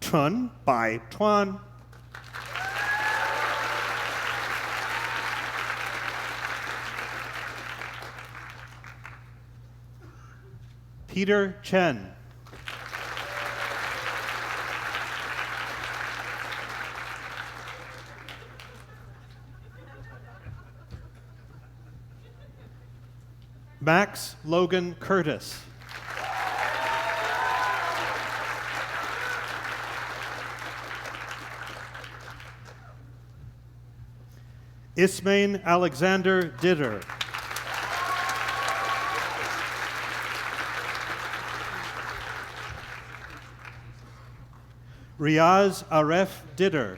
Trun Bai Tuan. Peter Chen. Max Logan Curtis. Ismain Alexander Ditter. Riaz Aref Ditter.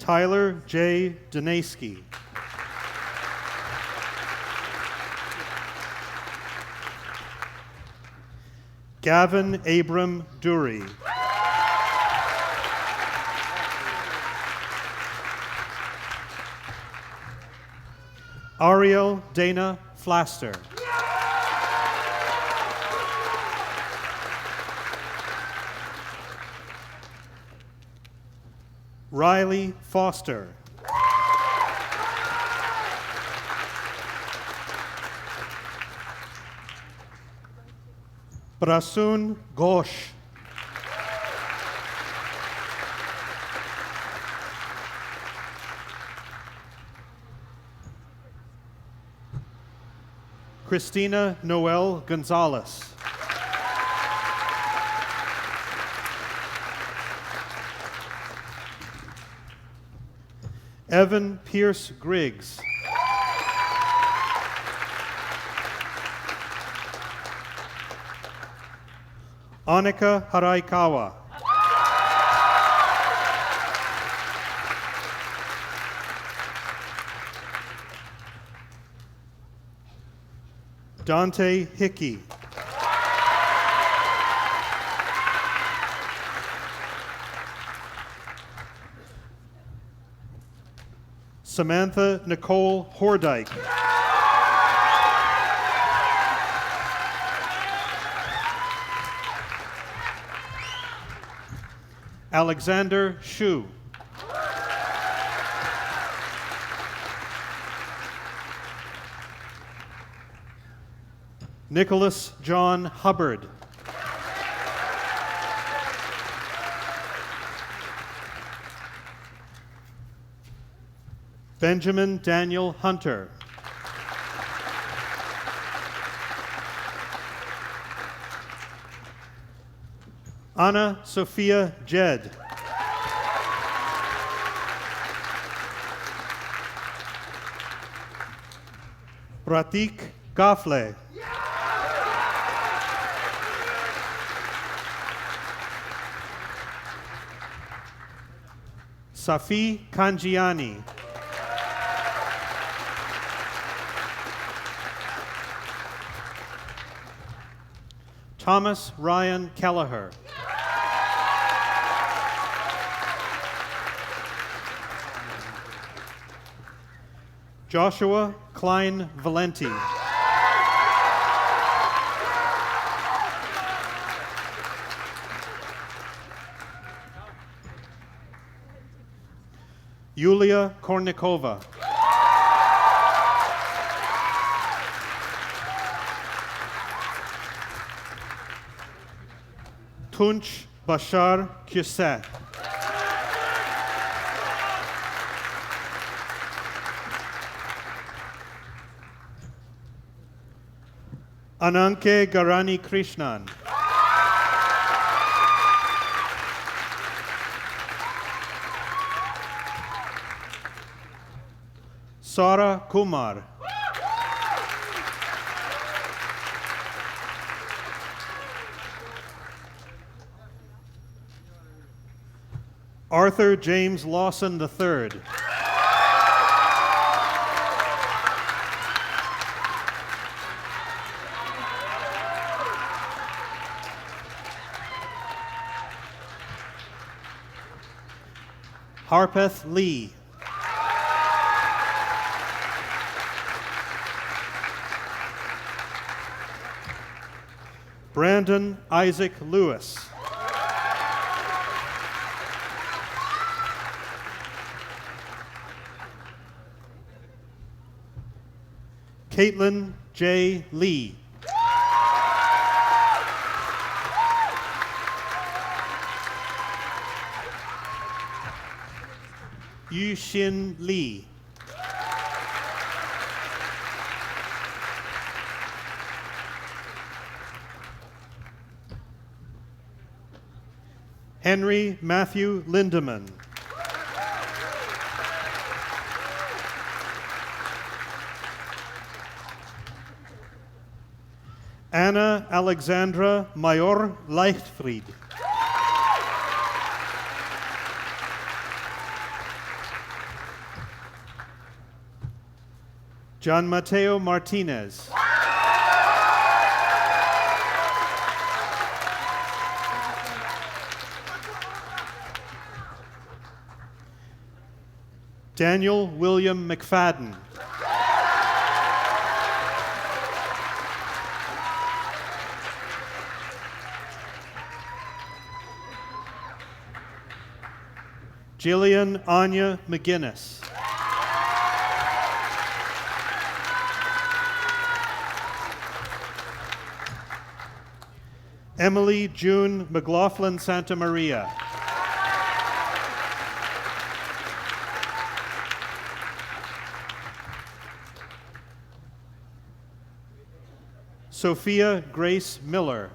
Tyler J. Danasky. Gavin Abram Dury. Ariel Dana Flaster. Riley Foster. Prasun Ghosh. Christina Noel Gonzalez. Evan Pierce Griggs. Annika Haraikawa. Dante Hickey. Samantha Nicole Hordyke. Alexander Shu. Nicholas John Hubbard. Benjamin Daniel Hunter. Anna Sophia Jed. Pratik Gafle. Safi Kanjiani. Thomas Ryan Kelleher. Joshua Klein Valenti. Yulia Kornikova. Tunç Bashar Küse. Ananke Garani Krishnan. Sara Kumar. Arthur James Lawson III. Harpeth Lee. Brandon Isaac Lewis. Caitlin J. Lee. Yushin Lee. Henry Matthew Lindeman. Anna Alexandra Mayor Leichtfried. John Mateo Martinez. Daniel William McFadden. Jillian Anya McGinnis. Emily June McLaughlin Santa Maria. Sophia Grace Miller.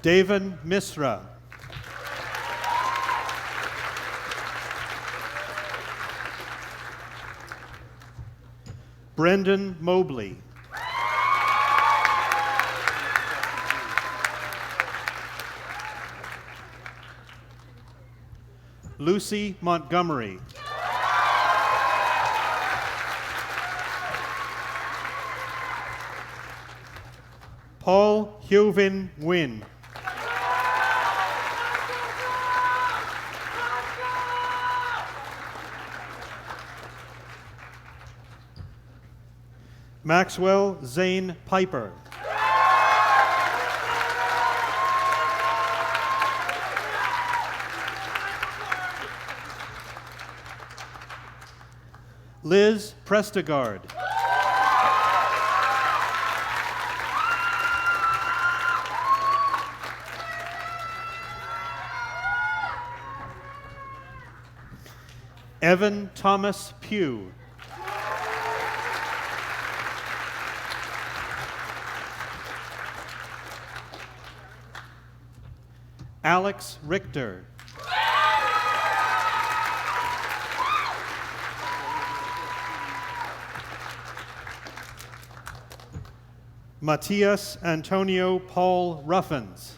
David Misra. Brendan Mobley. Lucy Montgomery. Paul Hyovin Nguyen. Maxwell Zane Piper. Liz Prestegard. Evan Thomas Pugh. Alex Richter. Matias Antonio Paul Ruffins.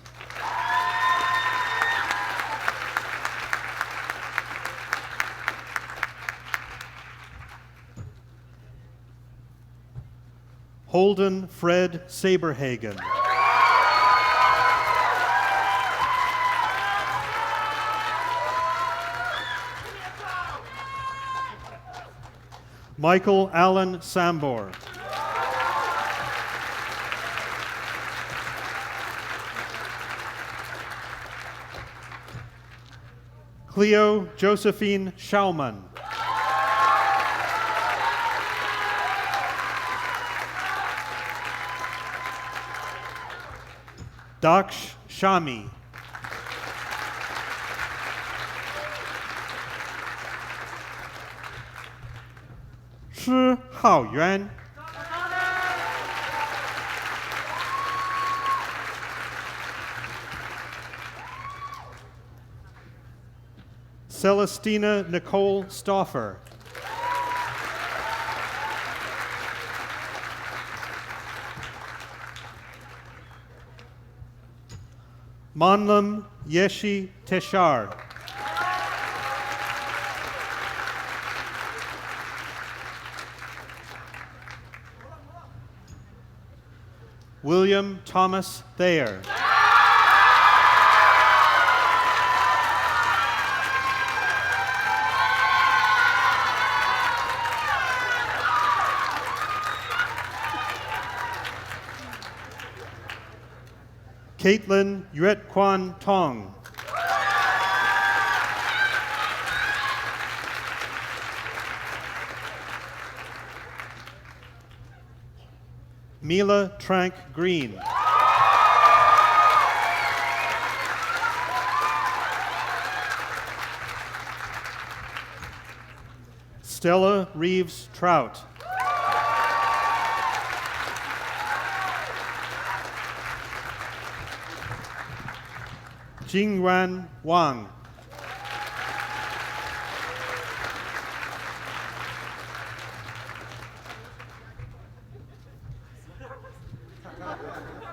Holden Fred Saberhagen. Michael Allen Sambor. Cleo Josephine Schaumann. Daksh Shami. Shi Haoyuan. Celestina Nicole Stauffer. Monlam Yeshi Teshar. William Thomas Thayer. Caitlin Yuet Kwan Tong. Mila Trank Green. Stella Reeves Trout. Jingwan Wang.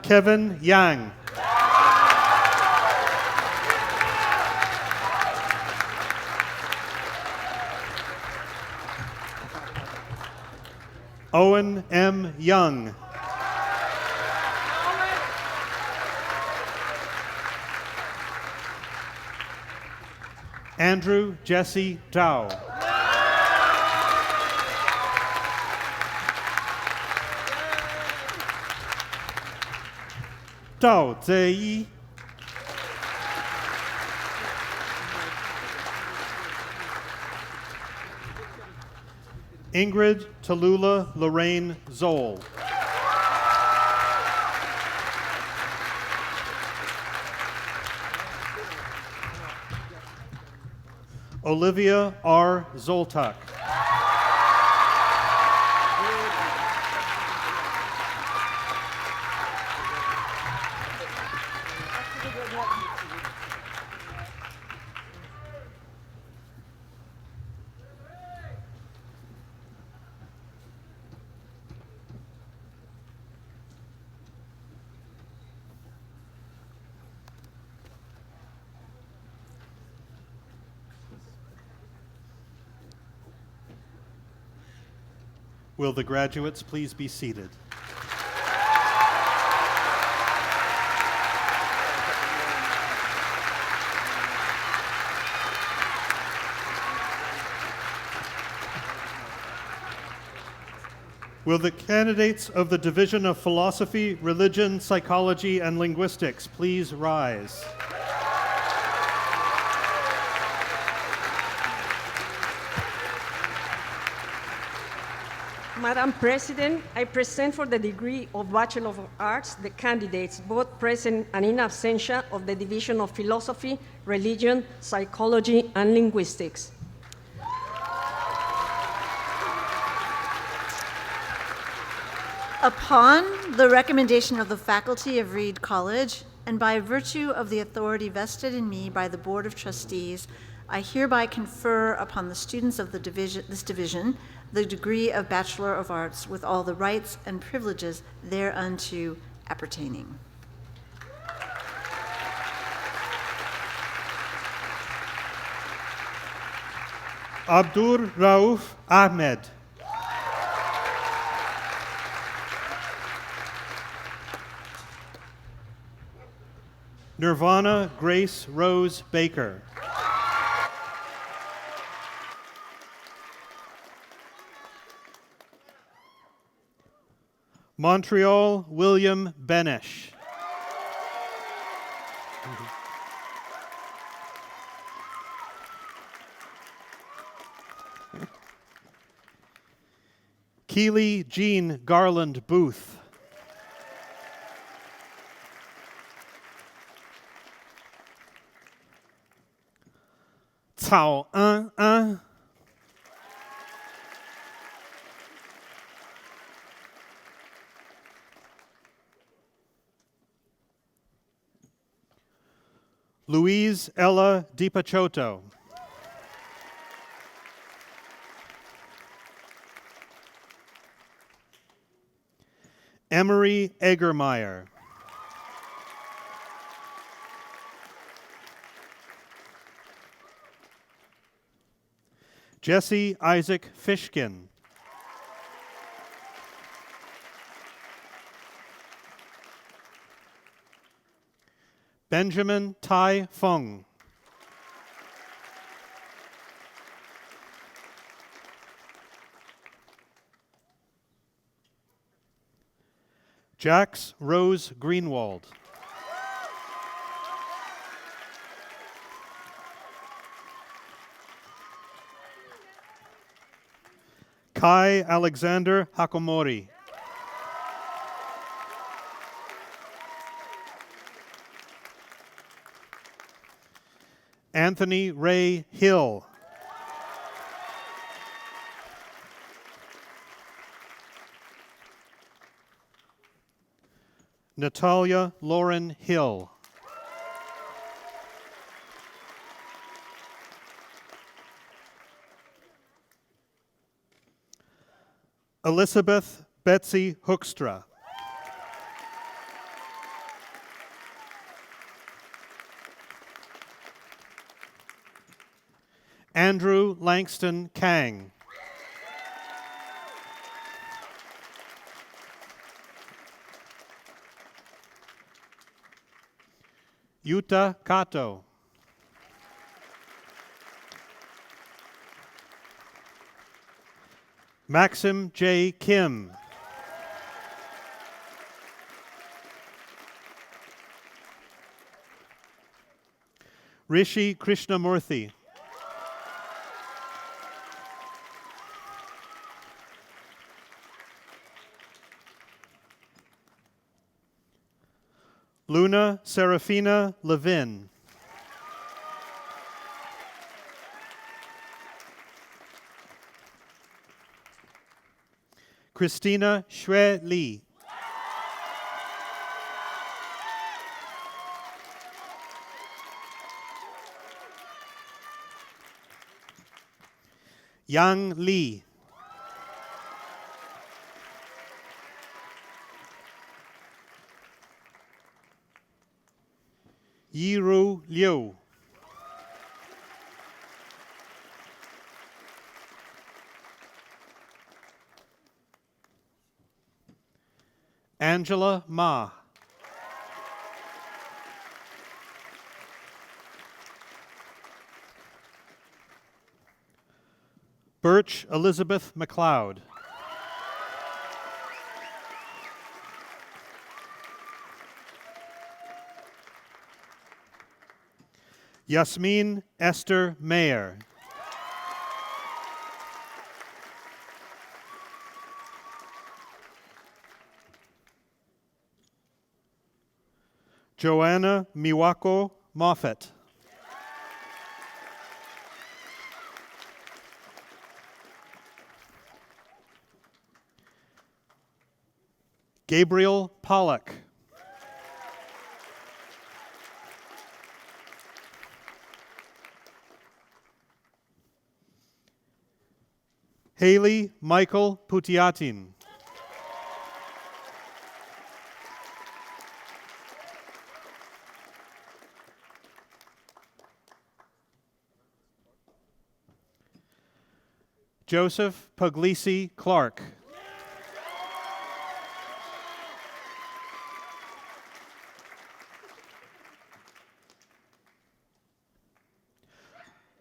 Kevin Yang. Owen M. Young. Andrew Jesse Dow. Dao Ziyi. Ingrid Tallulah Lorraine Zoll. Olivia R. Zoltak. Will the graduates please be seated? Will the candidates of the Division of Philosophy, Religion, Psychology, and Linguistics please rise? Madam President, I present for the degree of Bachelor of Arts the candidates, both present and in absentia, of the Division of Philosophy, Religion, Psychology, and Linguistics. Upon the recommendation of the faculty of Reed College, and by virtue of the authority vested in me by the Board of Trustees, I hereby confer upon the students of this division the degree of Bachelor of Arts with all the rights and privileges thereunto appertaining. Abdur Rauf Ahmed. Nirvana Grace Rose Baker. Montreal William Benesh. Keely Jean Garland Booth. Cao An. Louise Ella DiPaciotto. Emery Egermeyer. Jesse Isaac Fishkin. Benjamin Tai Fung. Jax Rose Greenwald. Kai Alexander Hakomori. Anthony Ray Hill. Natalia Lauren Hill. Elizabeth Betsy Hoekstra. Andrew Langston Kang. Yuta Kato. Maxim J. Kim. Rishi Krishnamurthy. Luna Serafina Levin. Christina Xue Li. Yang Li. Yiru Liu. Angela Ma. Birch Elizabeth McLeod. Yasmin Esther Mayer. Joanna Miwako Moffett. Gabriel Pollock. Haley Michael Putiatin. Joseph Puglisi Clark.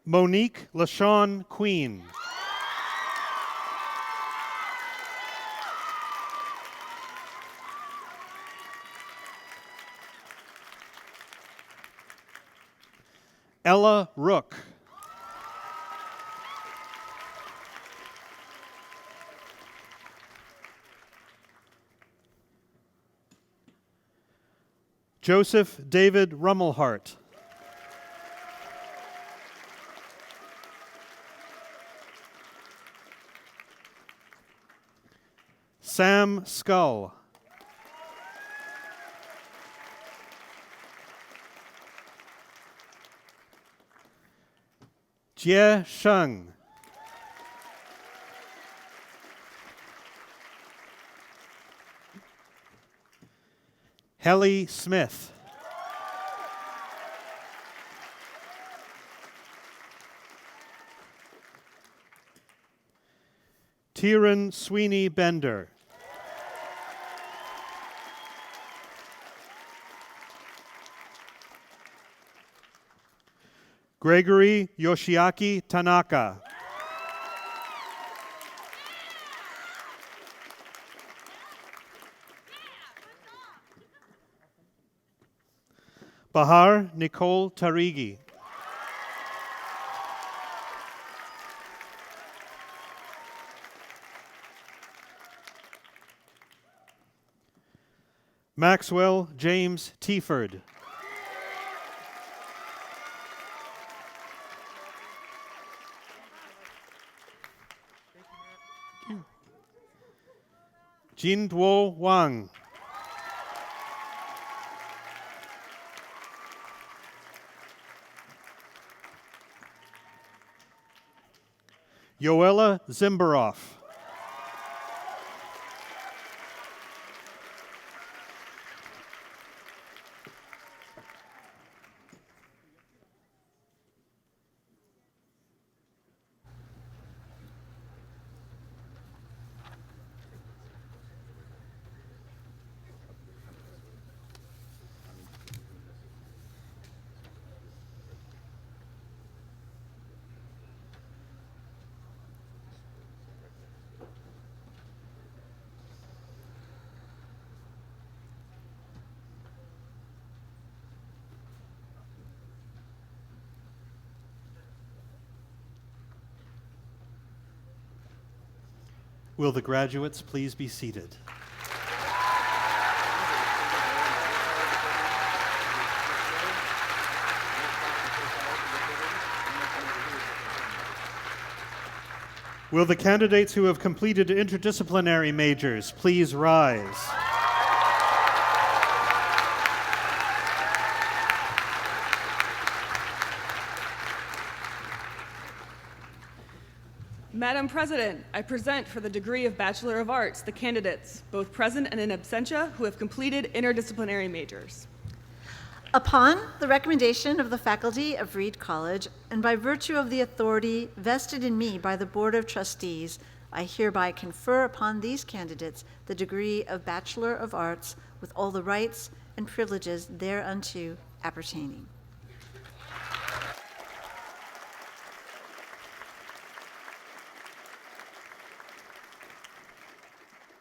Monique LaShawn Queen. Ella Rook. Joseph David Rummelhart. Sam Skull. Jie Sheng. Helly Smith. Tieran Sweeney Bender. Gregory Yoshiaki Tanaka. Bahar Nicole Tarigi. Maxwell James Tieford. Jinduo Wang. Yoela Zimbaroff. Will the graduates please be seated? Will the candidates who have completed interdisciplinary majors please rise? Madam President, I present for the degree of Bachelor of Arts the candidates, both present and in absentia, who have completed interdisciplinary majors. Upon the recommendation of the faculty of Reed College, and by virtue of the authority vested in me by the Board of Trustees, I hereby confer upon these candidates the degree of Bachelor of Arts with all the rights and privileges thereunto appertaining.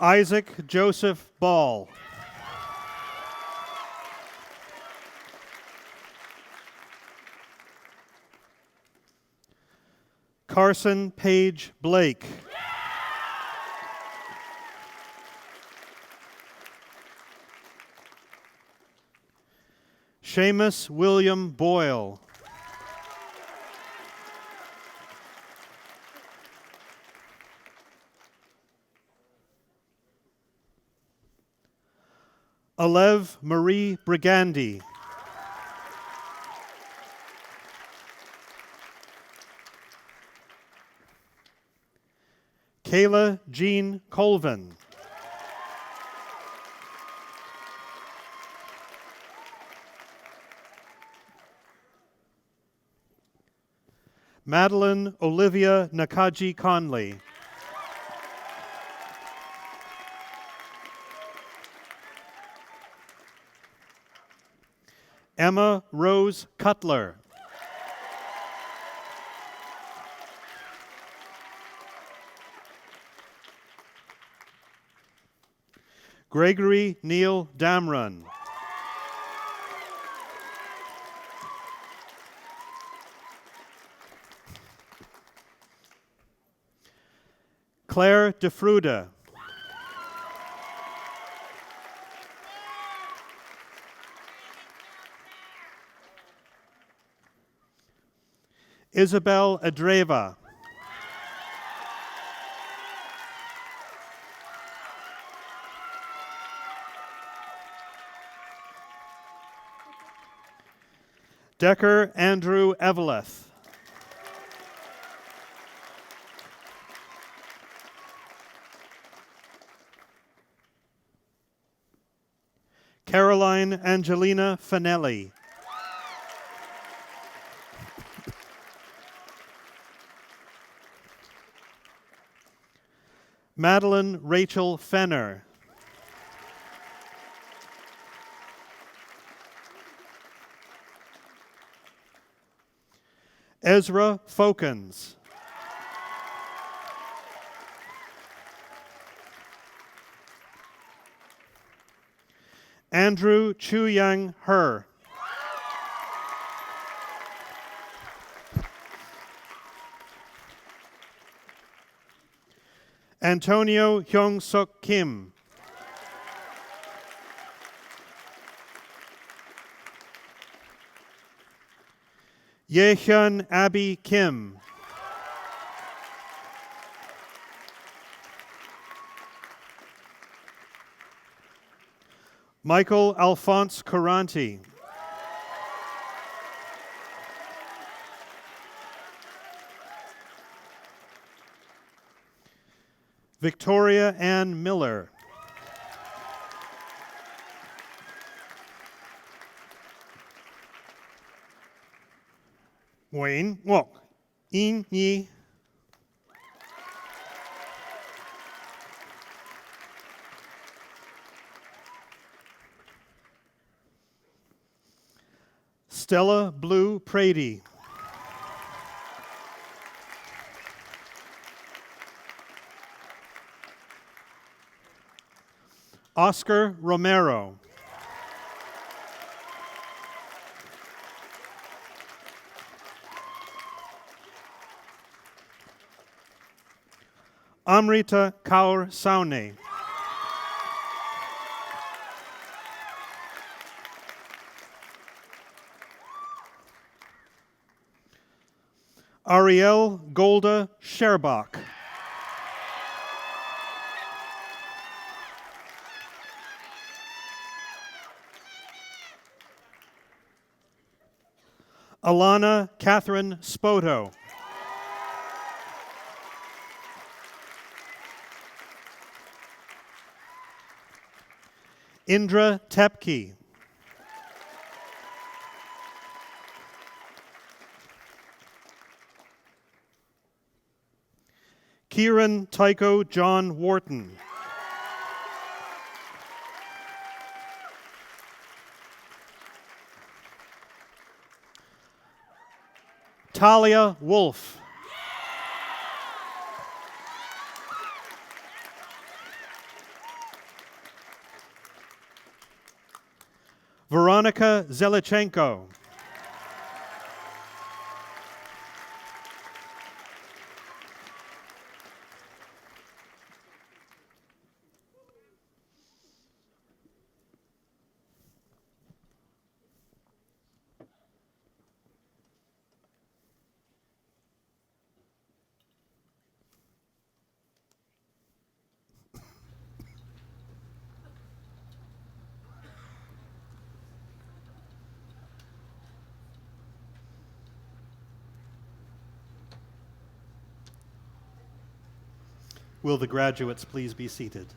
Isaac Joseph Ball. Carson Page Blake. Seamus William Boyle. Alev Marie Brigandi. Kayla Jean Colvin. Madeline Olivia Nakaji Conley. Emma Rose Cutler. Gregory Neil Damron. Claire DeFruda. Isabel Adreva. Decker Andrew Eveleth. Caroline Angelina Finelli. Madeline Rachel Fenner. Ezra Fokens. Andrew Chuyang Her. Antonio Hyung Suk Kim. Yehyun Abby Kim. Michael Alphonse Caranti. Victoria Ann Miller. Wayne Wok. In Yi. Stella Blue Prady. Oscar Romero. Amrita Kaur Saune. Ariel Golda Sherbach. Alana Catherine Spoto. Indra Tepke. Kieran Tycho John Wharton. Talia Wolf. Veronica Zelichenko. Will the graduates please be seated?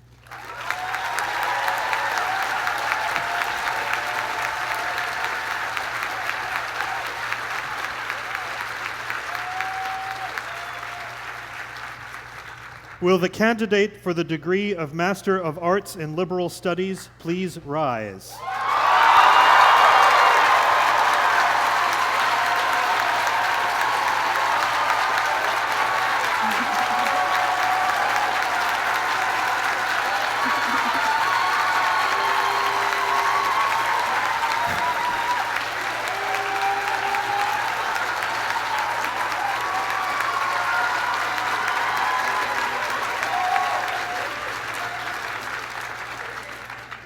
Will the candidate for the degree of Master of Arts in Liberal Studies please rise?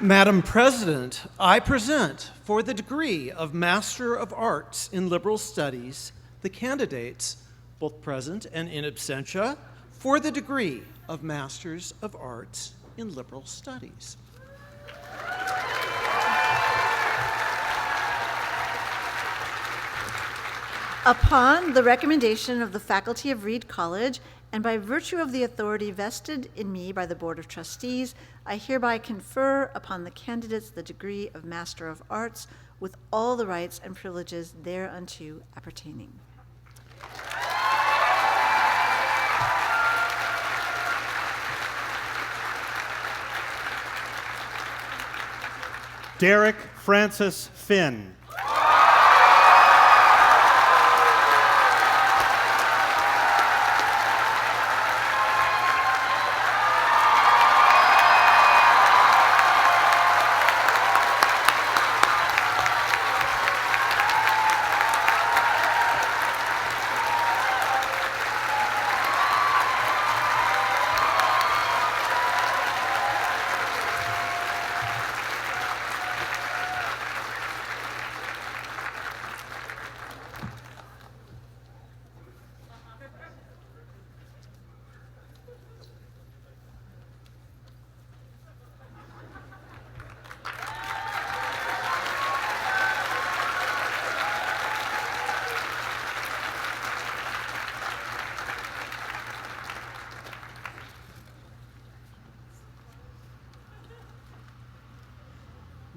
Madam President, I present for the degree of Master of Arts in Liberal Studies the candidates, both present and in absentia, for the degree of Masters of Arts in Liberal Studies. Upon the recommendation of the faculty of Reed College, and by virtue of the authority vested in me by the Board of Trustees, I hereby confer upon the candidates the degree of Master of Arts with all the rights and privileges thereunto appertaining. Derek Francis Finn.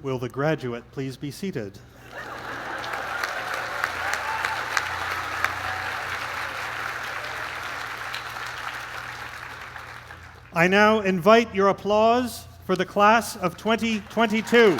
Will the graduate please be seated? I now invite your applause for the class of 2022.